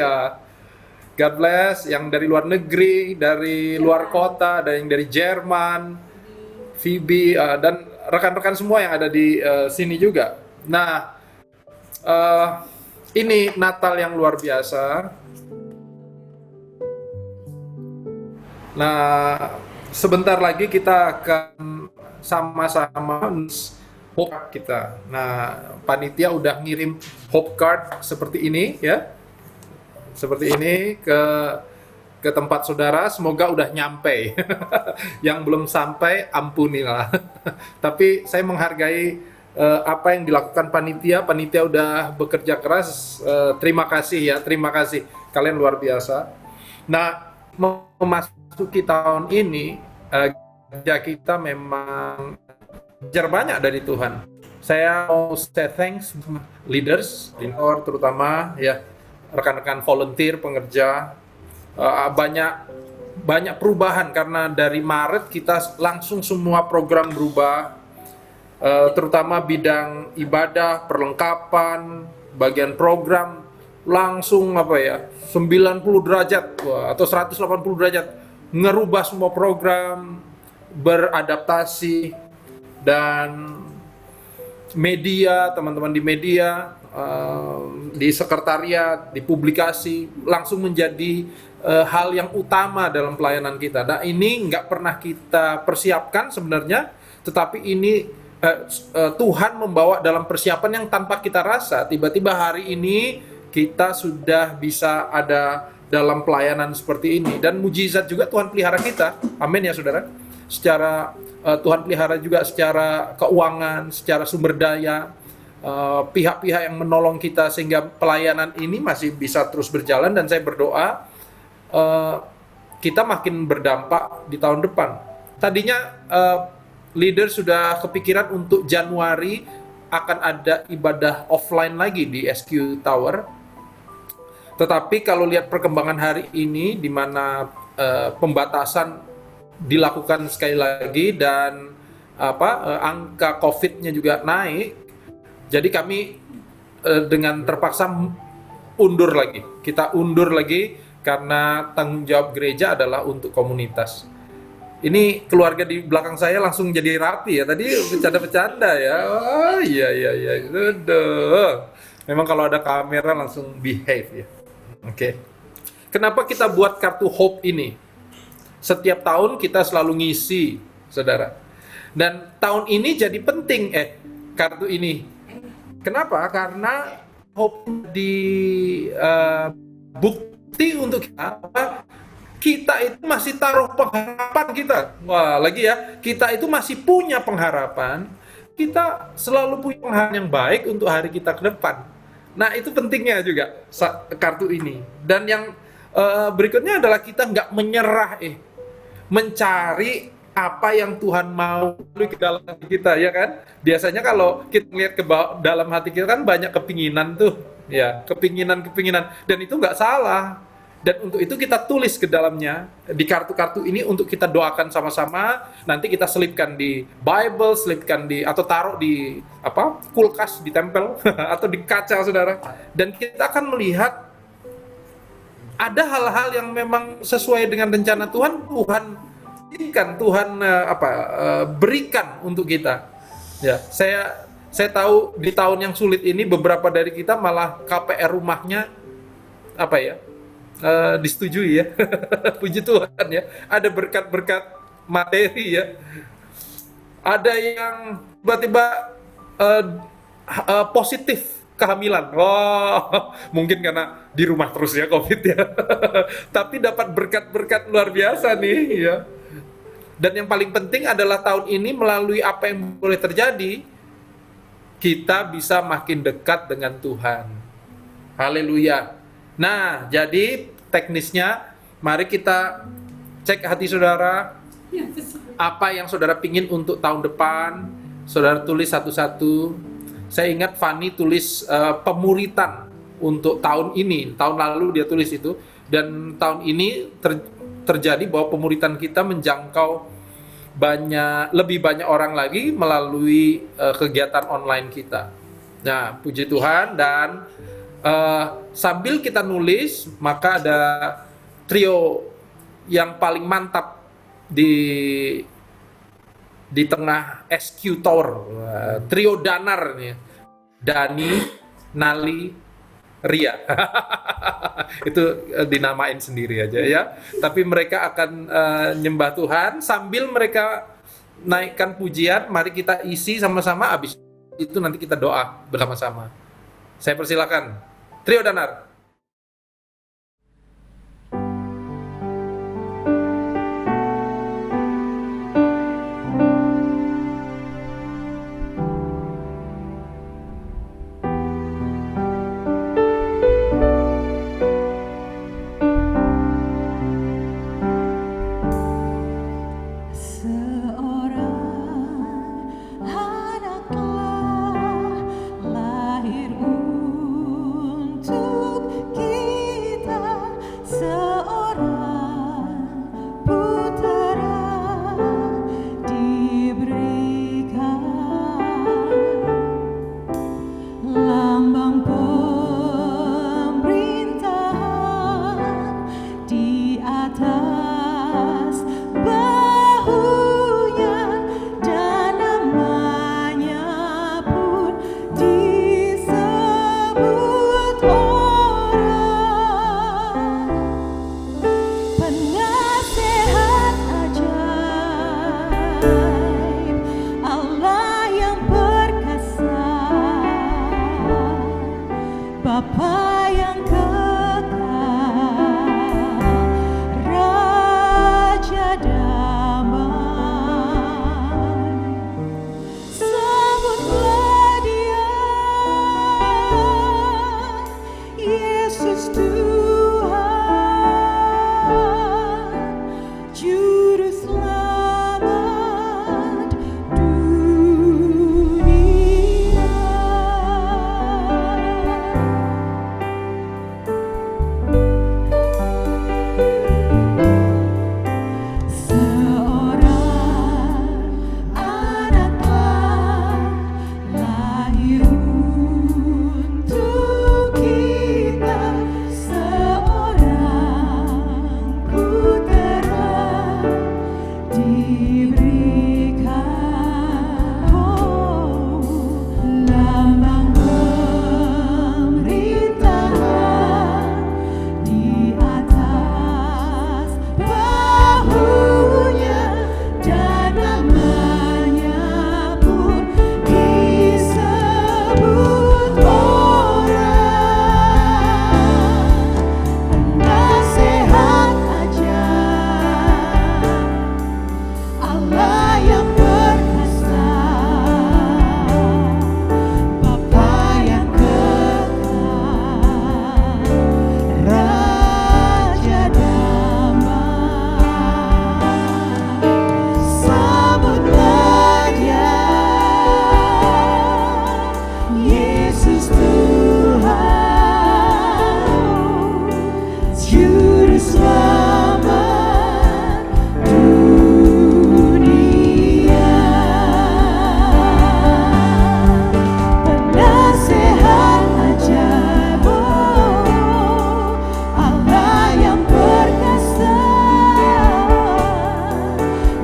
God bless, yang dari luar negeri, dari luar kota, ada yang dari Jerman, Phoebe, dan rekan-rekan semua yang ada di sini juga. Nah, ini Natal yang luar biasa. Nah, sebentar lagi kita akan sama-sama hope kita. Nah, panitia udah ngirim hope card seperti ini ya. Seperti ini ke tempat saudara, semoga udah nyampe. Yang belum sampai, ampunilah. Tapi saya menghargai apa yang dilakukan panitia. Panitia udah bekerja keras. Terima kasih ya, terima kasih. Kalian luar biasa. Nah, memasuki tahun ini, gereja kita memang belajar banyak dari Tuhan. Saya mau say thanks leaders, terutama ya, rekan-rekan volunteer, pengerja, banyak perubahan karena dari Maret kita langsung semua program berubah, terutama bidang ibadah, perlengkapan, bagian program langsung 90 derajat atau 180 derajat, ngerubah semua program, beradaptasi, dan media, teman-teman di media, di sekretariat, di publikasi, langsung menjadi hal yang utama dalam pelayanan kita. Nah, ini nggak pernah kita persiapkan sebenarnya, tetapi ini Tuhan membawa dalam persiapan yang tanpa kita rasa. Tiba-tiba hari ini kita sudah bisa ada dalam pelayanan seperti ini. Dan mujizat juga Tuhan pelihara kita. Amin ya saudara. Secara Tuhan pelihara juga secara keuangan, secara sumber daya, pihak-pihak yang menolong kita sehingga pelayanan ini masih bisa terus berjalan. Dan saya berdoa kita makin berdampak di tahun depan. Tadinya leader sudah kepikiran untuk Januari akan ada ibadah offline lagi di SQ Tower. Tetapi kalau lihat perkembangan hari ini di mana pembatasan dilakukan sekali lagi dan angka COVID-nya juga naik, jadi kami dengan terpaksa undur lagi. Kita undur lagi karena tanggung jawab gereja adalah untuk komunitas. Ini keluarga di belakang saya langsung jadi rapi ya. Tadi bercanda-bercanda ya. Oh iya. Aduh. Memang kalau ada kamera langsung behave ya. Oke. Kenapa kita buat kartu hope ini? Setiap tahun kita selalu ngisi, saudara. Dan tahun ini jadi penting kartu ini. Kenapa? Karena hope di bukti untuk kita itu masih taruh pengharapan kita. Wah, lagi ya, kita itu masih punya pengharapan. Kita selalu punya pengharapan yang baik untuk hari kita ke depan. Nah, itu pentingnya juga kartu ini. Dan yang berikutnya adalah kita nggak menyerah, mencari apa yang Tuhan mau ke dalam hati kita, ya kan? Biasanya kalau kita lihat ke dalam hati kita kan banyak kepinginan tuh, ya, kepinginan, dan itu nggak salah. Dan untuk itu kita tulis ke dalamnya di kartu-kartu ini untuk kita doakan sama-sama. Nanti kita selipkan di Bible, selipkan di atau taruh di kulkas, ditempel atau di kaca, saudara. Dan kita akan melihat ada hal-hal yang memang sesuai dengan rencana Tuhan berikan untuk kita. Ya, saya tahu di tahun yang sulit ini beberapa dari kita malah KPR rumahnya disetujui ya. Puji Tuhan ya. Ada berkat-berkat materi ya. Ada yang tiba-tiba positif kehamilan. Wah, mungkin karena di rumah terus ya COVID ya. Tapi dapat berkat-berkat luar biasa nih ya. Dan yang paling penting adalah tahun ini melalui apa yang boleh terjadi, kita bisa makin dekat dengan Tuhan. Haleluya. Nah, jadi teknisnya, mari kita cek hati saudara. Apa yang saudara pingin untuk tahun depan, saudara tulis satu-satu. Saya ingat Fanny tulis pemuritan untuk tahun ini. Tahun lalu dia tulis itu. Dan tahun ini terjadi bahwa pemuritan kita menjangkau lebih banyak orang lagi melalui kegiatan online kita. Nah, puji Tuhan. Dan sambil kita nulis, maka ada trio yang paling mantap di tengah SQ Tower, trio Danar nih. Dani, Nali, Ria. Itu dinamain sendiri aja ya. Tapi mereka akan nyembah Tuhan sambil mereka naikkan pujian. Mari kita isi sama-sama, habis itu nanti kita doa bersama-sama. Saya persilakan trio Danar. Yesus Tuhan, Juru Selamat dunia, penasehat ajaib, Allah yang perkasa,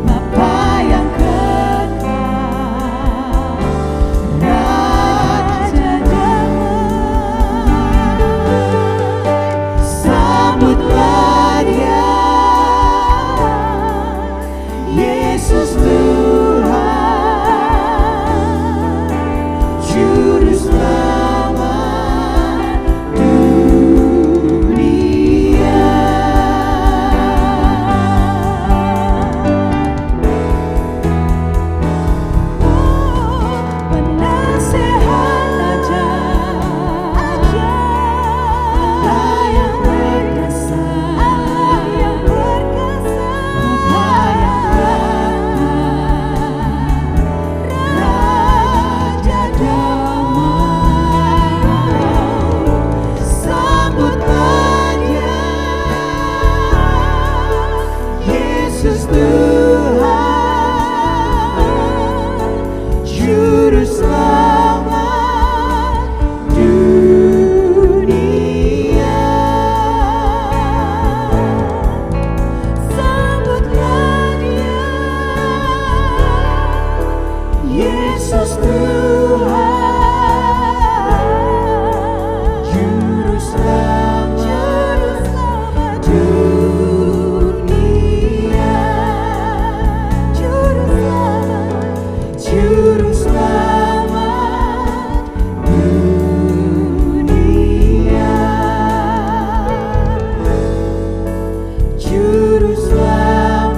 Bapa yang kekal, Raja damai. Sambutlah Dia, Yesus Tuhan, Juru Selamat dunia. Penasehat ajaib, Allah yang perkasa, Bapa yang kekal, Raja damai. Sambutlah Dia, Yesus Tuhan, Juru Selamat dunia. Sambutlah Dia, Yesus Tuhan, Juru Selamat dunia. Juru Selamat dunia. Juru Selamat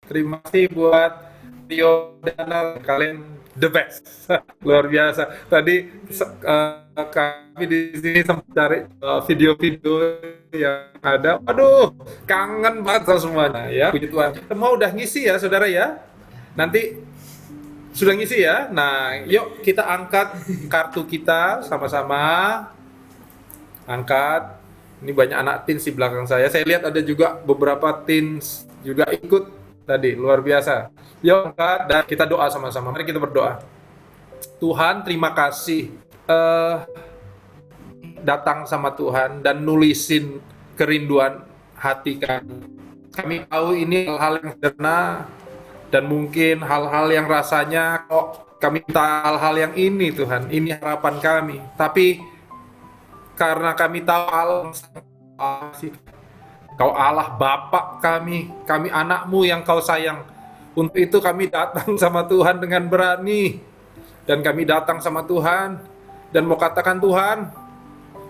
Terima kasih buat Rio Dana, kalian the best, luar biasa. Tadi kami di sini sempat cari video-video yang ada. Waduh, kangen banget sama semuanya ya. Puji Tuhan. Semua udah ngisi ya, saudara ya. Nanti sudah ngisi ya. Nah, yuk kita angkat kartu kita sama-sama. Angkat. Ini banyak anak teens di belakang saya. Saya lihat ada juga beberapa teens juga ikut tadi, luar biasa. Yuk angkat dan kita doa sama-sama. Mari kita berdoa. Tuhan, terima kasih datang sama Tuhan dan nulisin kerinduan hati kami. Kami tahu ini hal-hal yang sederhana dan mungkin hal-hal yang rasanya kok kami minta hal-hal yang ini Tuhan, ini harapan kami. Tapi karena kami tahu Allah, Kau Allah Bapa kami anak-Mu yang Kau sayang. Untuk itu kami datang sama Tuhan dengan berani. Dan kami datang sama Tuhan dan mau katakan, Tuhan,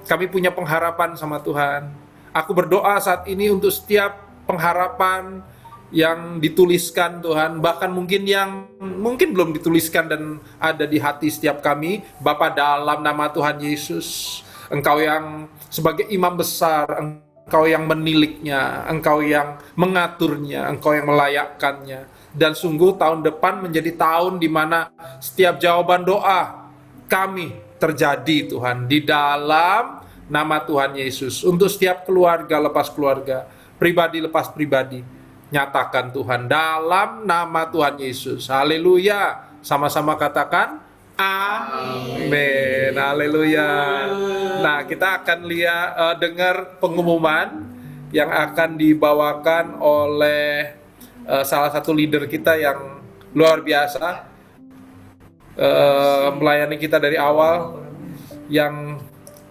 kami punya pengharapan sama Tuhan. Aku berdoa saat ini untuk setiap pengharapan yang dituliskan Tuhan, bahkan mungkin yang mungkin belum dituliskan dan ada di hati setiap kami. Bapa, dalam nama Tuhan Yesus, Engkau yang sebagai imam besar, Engkau yang meniliknya, Engkau yang mengaturnya, Engkau yang melayakkannya. Dan sungguh tahun depan menjadi tahun di mana setiap jawaban doa kami terjadi Tuhan, di dalam nama Tuhan Yesus. Untuk setiap keluarga lepas keluarga, pribadi lepas pribadi, nyatakan Tuhan dalam nama Tuhan Yesus. Haleluya. Sama-sama katakan amin. Haleluya. Nah, kita akan lihat dengar pengumuman yang akan dibawakan oleh salah satu leader kita yang luar biasa, melayani kita dari awal, yang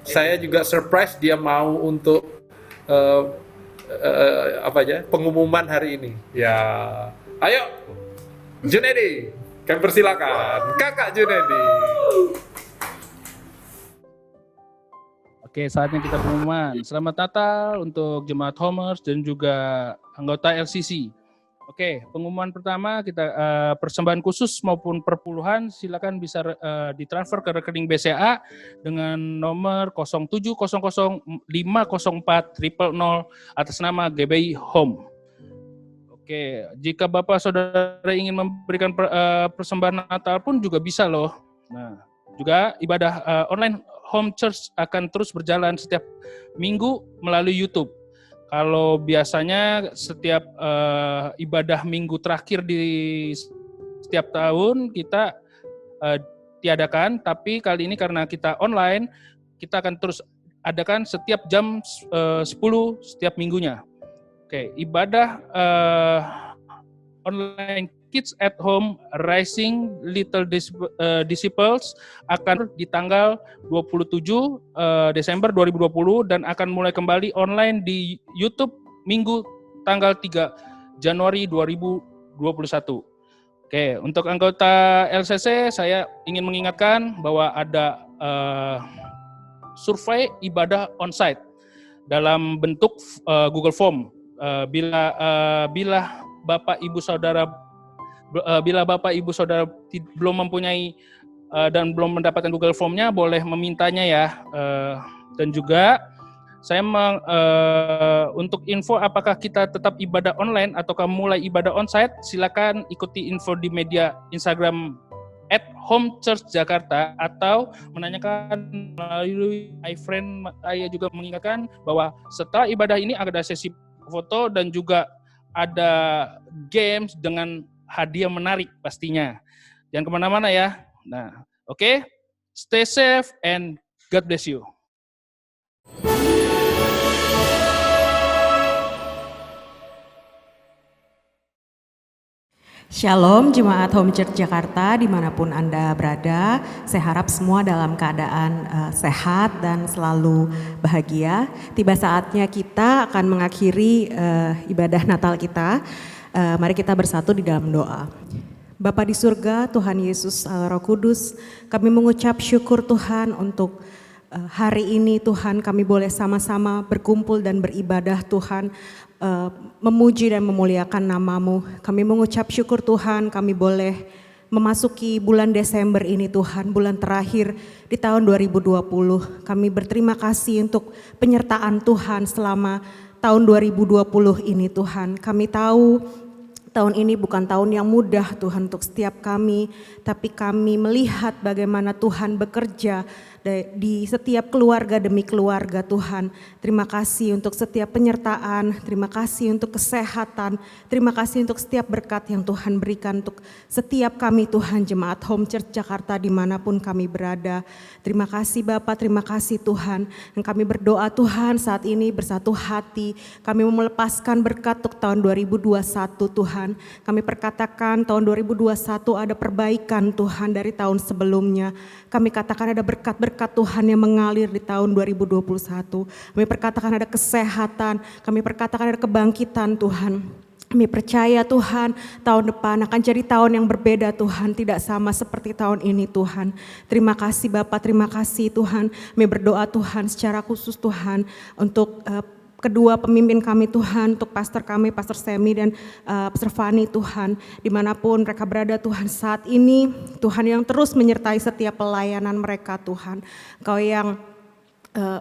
saya juga surprise dia mau untuk pengumuman hari ini. Ya, ayo Junedi, kami persilakan Kakak Junedi. Oke, saatnya kita pengumuman. Selamat Natal untuk Jemaat Homers dan juga anggota LCC. Oke, pengumuman pertama kita persembahan khusus maupun perpuluhan silakan bisa ditransfer ke rekening BCA dengan nomor 0700504000 atas nama GBI Home. Oke, jika Bapak Saudara ingin memberikan persembahan Natal pun juga bisa loh. Nah, juga ibadah online Home Church akan terus berjalan setiap minggu melalui YouTube. Kalau biasanya setiap ibadah minggu terakhir di setiap tahun kita tiadakan, tapi kali ini karena kita online, kita akan terus adakan setiap jam 10 setiap minggunya. Oke, ibadah online Kids at Home Rising Little Disciples akan di tanggal 27 Desember 2020 dan akan mulai kembali online di YouTube Minggu tanggal 3 Januari 2021. Oke, untuk anggota LCC saya ingin mengingatkan bahwa ada survei ibadah onsite dalam bentuk Google Form. Bila Bapak Ibu Saudara belum mempunyai dan belum mendapatkan Google Form-nya, boleh memintanya ya. Dan juga saya untuk info apakah kita tetap ibadah online ataukah mulai ibadah onsite, silakan ikuti info di media Instagram @homechurchjakarta atau menanyakan melalui iFriend. Saya juga mengingatkan bahwa setelah ibadah ini ada sesi foto dan juga ada games dengan hadiah menarik pastinya. Jangan kemana-mana ya. Nah, oke. Stay safe and God bless you. Shalom Jemaat Home Church Jakarta dimanapun Anda berada. Saya harap semua dalam keadaan sehat dan selalu bahagia. Tiba saatnya kita akan mengakhiri ibadah Natal kita. Mari kita bersatu di dalam doa. Bapa di surga, Tuhan Yesus Allah Roh Kudus, kami mengucap syukur Tuhan untuk hari ini Tuhan kami boleh sama-sama berkumpul dan beribadah Tuhan, memuji dan memuliakan nama-Mu. Kami mengucap syukur Tuhan kami boleh memasuki bulan Desember ini Tuhan, bulan terakhir di tahun 2020. Kami berterima kasih untuk penyertaan Tuhan selama tahun 2020 ini Tuhan. Kami tahu tahun ini bukan tahun yang mudah Tuhan untuk setiap kami, tapi kami melihat bagaimana Tuhan bekerja di setiap keluarga demi keluarga Tuhan. Terima kasih untuk setiap penyertaan, terima kasih untuk kesehatan, terima kasih untuk setiap berkat yang Tuhan berikan untuk setiap kami Tuhan, Jemaat Home Church Jakarta dimanapun kami berada. Terima kasih Bapak, terima kasih Tuhan. Dan kami berdoa Tuhan saat ini bersatu hati, kami mau melepaskan berkat untuk tahun 2021 Tuhan. Kami perkatakan tahun 2021 ada perbaikan Tuhan dari tahun sebelumnya. Kami katakan ada berkat-berkat Tuhan yang mengalir di tahun 2021. Kami perkatakan ada kesehatan, kami perkatakan ada kebangkitan Tuhan. Kami percaya Tuhan tahun depan akan jadi tahun yang berbeda Tuhan, tidak sama seperti tahun ini Tuhan. Terima kasih Bapak, terima kasih Tuhan. Kami berdoa Tuhan secara khusus Tuhan untuk kedua pemimpin kami Tuhan, untuk pastor kami, Pastor Semi dan Pastor Fani Tuhan, dimanapun mereka berada Tuhan saat ini, Tuhan yang terus menyertai setiap pelayanan mereka Tuhan, Kau yang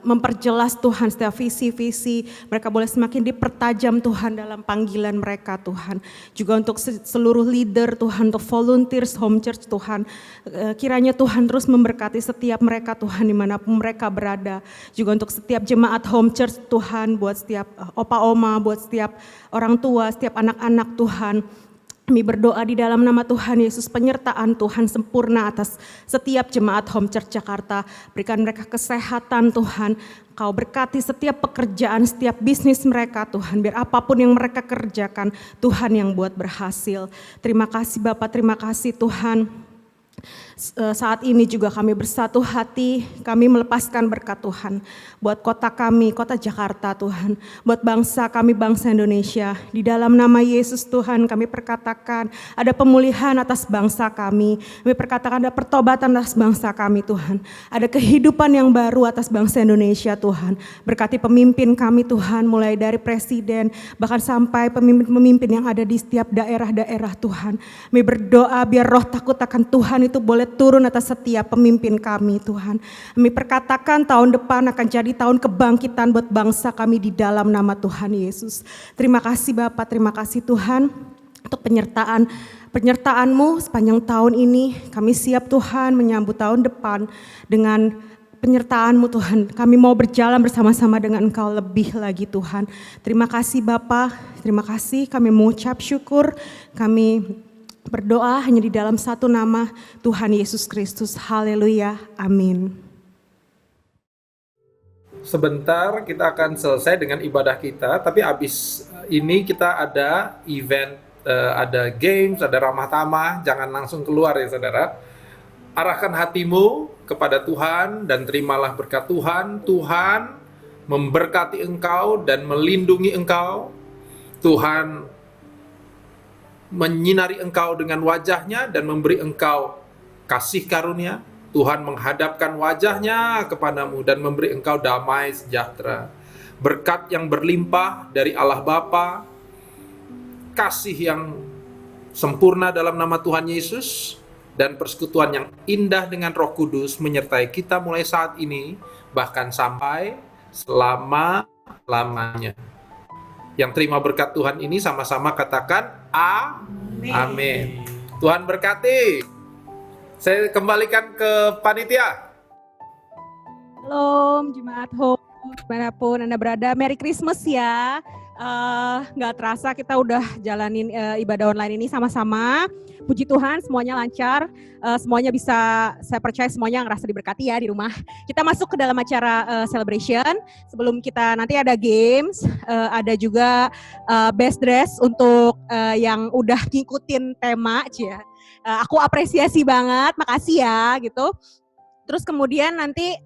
memperjelas Tuhan setiap visi-visi, mereka boleh semakin dipertajam Tuhan dalam panggilan mereka Tuhan. Juga untuk seluruh leader Tuhan, untuk volunteers Home Church Tuhan, kiranya Tuhan terus memberkati setiap mereka Tuhan dimanapun mereka berada. Juga untuk setiap jemaat Home Church Tuhan, buat setiap opa oma, buat setiap orang tua, setiap anak-anak Tuhan. Kami berdoa di dalam nama Tuhan Yesus, penyertaan Tuhan sempurna atas setiap jemaat Home Church Jakarta. Berikan mereka kesehatan Tuhan. Kau berkati setiap pekerjaan, setiap bisnis mereka Tuhan. Biar apapun yang mereka kerjakan, Tuhan yang buat berhasil. Terima kasih Bapak, terima kasih Tuhan. Saat ini juga kami bersatu hati, kami melepaskan berkat Tuhan buat kota kami, kota Jakarta Tuhan, buat bangsa kami, bangsa Indonesia. Di dalam nama Yesus Tuhan kami perkatakan ada pemulihan atas bangsa kami perkatakan ada pertobatan atas bangsa kami Tuhan. Ada kehidupan yang baru atas bangsa Indonesia Tuhan. Berkati pemimpin kami Tuhan, mulai dari presiden, bahkan sampai pemimpin-pemimpin yang ada di setiap daerah-daerah Tuhan. Kami berdoa biar roh takut akan Tuhan itu boleh turun atas setiap pemimpin kami Tuhan. Kami perkatakan tahun depan akan jadi tahun kebangkitan buat bangsa kami di dalam nama Tuhan Yesus. Terima kasih Bapak, terima kasih Tuhan untuk penyertaan-Mu sepanjang tahun ini. Kami siap Tuhan menyambut tahun depan dengan penyertaan-Mu Tuhan. Kami mau berjalan bersama-sama dengan Engkau lebih lagi Tuhan. Terima kasih Bapak, terima kasih. Kami mengucap syukur, kami berdoa hanya di dalam satu nama Tuhan Yesus Kristus. Haleluya. Amin. Sebentar kita akan selesai dengan ibadah kita, tapi habis ini kita ada event, ada games, ada ramah tamah. Jangan langsung keluar ya saudara. Arahkan hatimu kepada Tuhan dan terimalah berkat Tuhan. Tuhan memberkati engkau dan melindungi engkau. Tuhan menyinari engkau dengan wajahnya dan memberi engkau kasih karunia. Tuhan menghadapkan wajahnya kepadamu dan memberi engkau damai sejahtera. Berkat yang berlimpah dari Allah Bapa, kasih yang sempurna dalam nama Tuhan Yesus, dan persekutuan yang indah dengan Roh Kudus menyertai kita mulai saat ini, bahkan sampai selama-lamanya. Yang terima berkat Tuhan ini sama-sama katakan Amin. Tuhan berkati. Saya kembalikan ke panitia. Shalom Jemaat Home, dimanapun Anda berada, Merry Christmas ya. Nggak terasa kita udah jalanin ibadah online ini sama-sama. Puji Tuhan semuanya lancar, semuanya bisa, saya percaya semuanya ngerasa diberkati ya di rumah. Kita masuk ke dalam acara celebration. Sebelum kita nanti ada games, ada juga best dress untuk yang udah ngikutin tema. Aku apresiasi banget, makasih ya gitu. Terus kemudian nanti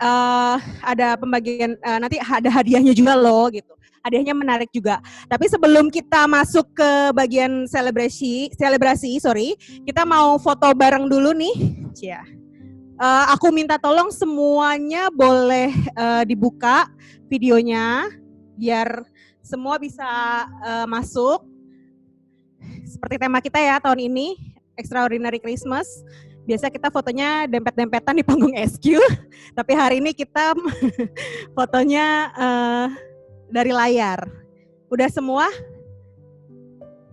ada pembagian, nanti ada hadiahnya juga loh gitu. Hadiahnya menarik juga. Tapi sebelum kita masuk ke bagian selebrasi, kita mau foto bareng dulu nih. Aku minta tolong semuanya boleh dibuka videonya biar semua bisa masuk. Seperti tema kita ya tahun ini, Extraordinary Christmas. Biasa kita fotonya dempet-dempetan di panggung SQ, tapi hari ini kita fotonya dari layar. Udah semua?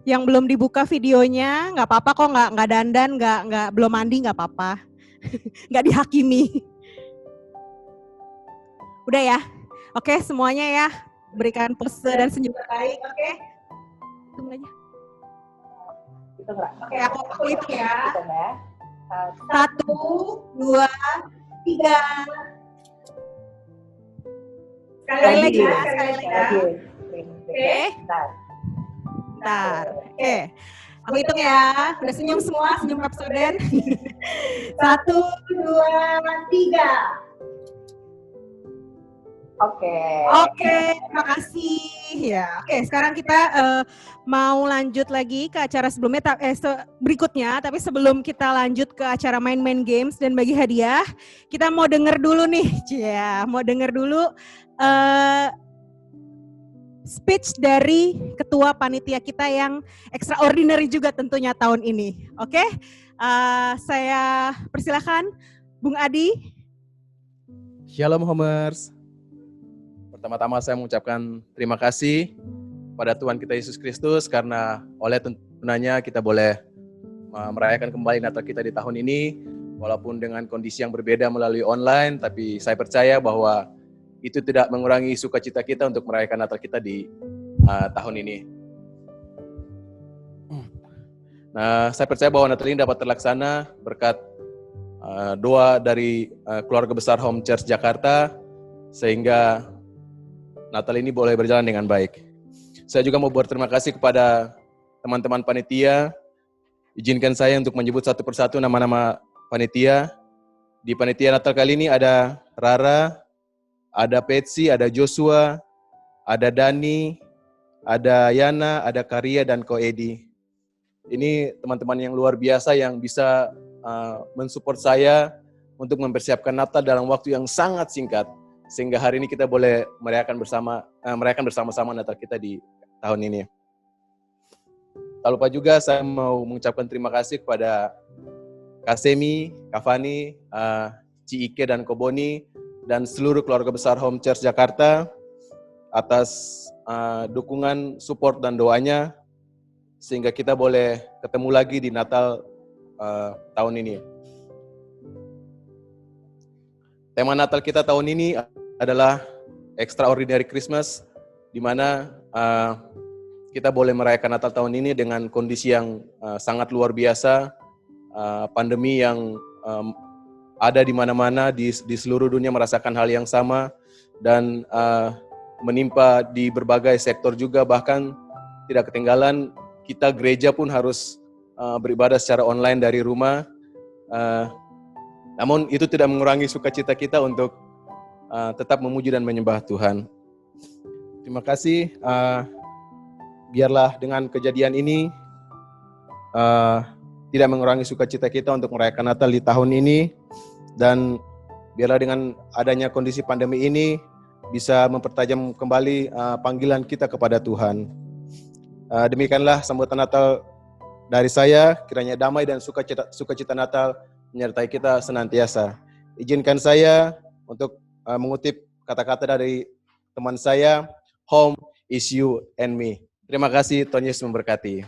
Yang belum dibuka videonya nggak apa-apa kok, nggak dandan, nggak belum mandi nggak apa-apa, nggak dihakimi. Udah ya? Oke semuanya ya, berikan pose dan senyum terbaik. Oke? Tunggu aja. Oke aku hitung ya. 1, 2, 3. Sekali lagi ya. Oke. Bentar. Oke. Aku hitung ya. Udah senyum semua, senyum Rapsoden. 1, 2, 3. Oke, terima kasih. Ya, oke. Sekarang kita mau lanjut lagi ke acara sebelumnya, berikutnya. Tapi sebelum kita lanjut ke acara main-main games dan bagi hadiah, kita mau denger dulu nih, mau denger dulu speech dari ketua panitia kita yang extraordinary juga tentunya tahun ini. Oke, saya persilakan Bung Adi. Shalom Homers. Pertama-tama saya mengucapkan terima kasih pada Tuhan kita Yesus Kristus karena oleh tuntunannya kita boleh merayakan kembali Natal kita di tahun ini walaupun dengan kondisi yang berbeda melalui online, tapi saya percaya bahwa itu tidak mengurangi sukacita kita untuk merayakan Natal kita di tahun ini. Nah, saya percaya bahwa Natal ini dapat terlaksana berkat doa dari keluarga besar Home Church Jakarta sehingga Natal ini boleh berjalan dengan baik. Saya juga mau berterima kasih kepada teman-teman panitia. Izinkan saya untuk menyebut satu persatu nama-nama panitia. Di panitia Natal kali ini ada Rara, ada Patsy, ada Joshua, ada Dani, ada Yana, ada Karya, dan Ko Edi. Ini teman-teman yang luar biasa yang bisa mensupport saya untuk mempersiapkan Natal dalam waktu yang sangat singkat, sehingga hari ini kita boleh merayakan bersama-sama Natal kita di tahun ini. Tak lupa juga saya mau mengucapkan terima kasih kepada Kak Semi, Kak Fani, Ci Ike dan Ko Boni, dan seluruh keluarga besar Home Church Jakarta atas dukungan, support, dan doanya, sehingga kita boleh ketemu lagi di Natal tahun ini. Tema Natal kita tahun ini adalah Extraordinary Christmas, di mana kita boleh merayakan Natal tahun ini dengan kondisi yang sangat luar biasa, pandemi yang ada di mana-mana, di seluruh dunia merasakan hal yang sama, dan menimpa di berbagai sektor juga, bahkan tidak ketinggalan kita gereja pun harus beribadah secara online dari rumah. Namun itu tidak mengurangi sukacita kita untuk tetap memuji dan menyembah Tuhan. Terima kasih. Biarlah dengan kejadian ini tidak mengurangi sukacita kita untuk merayakan Natal di tahun ini, dan biarlah dengan adanya kondisi pandemi ini bisa mempertajam kembali panggilan kita kepada Tuhan. Demikianlah sambutan Natal dari saya. Kiranya damai dan sukacita Natal menyertai kita senantiasa. Izinkan saya untuk mengutip kata-kata dari teman saya, Home is you and me. Terima kasih, Tuhan Yesus memberkati.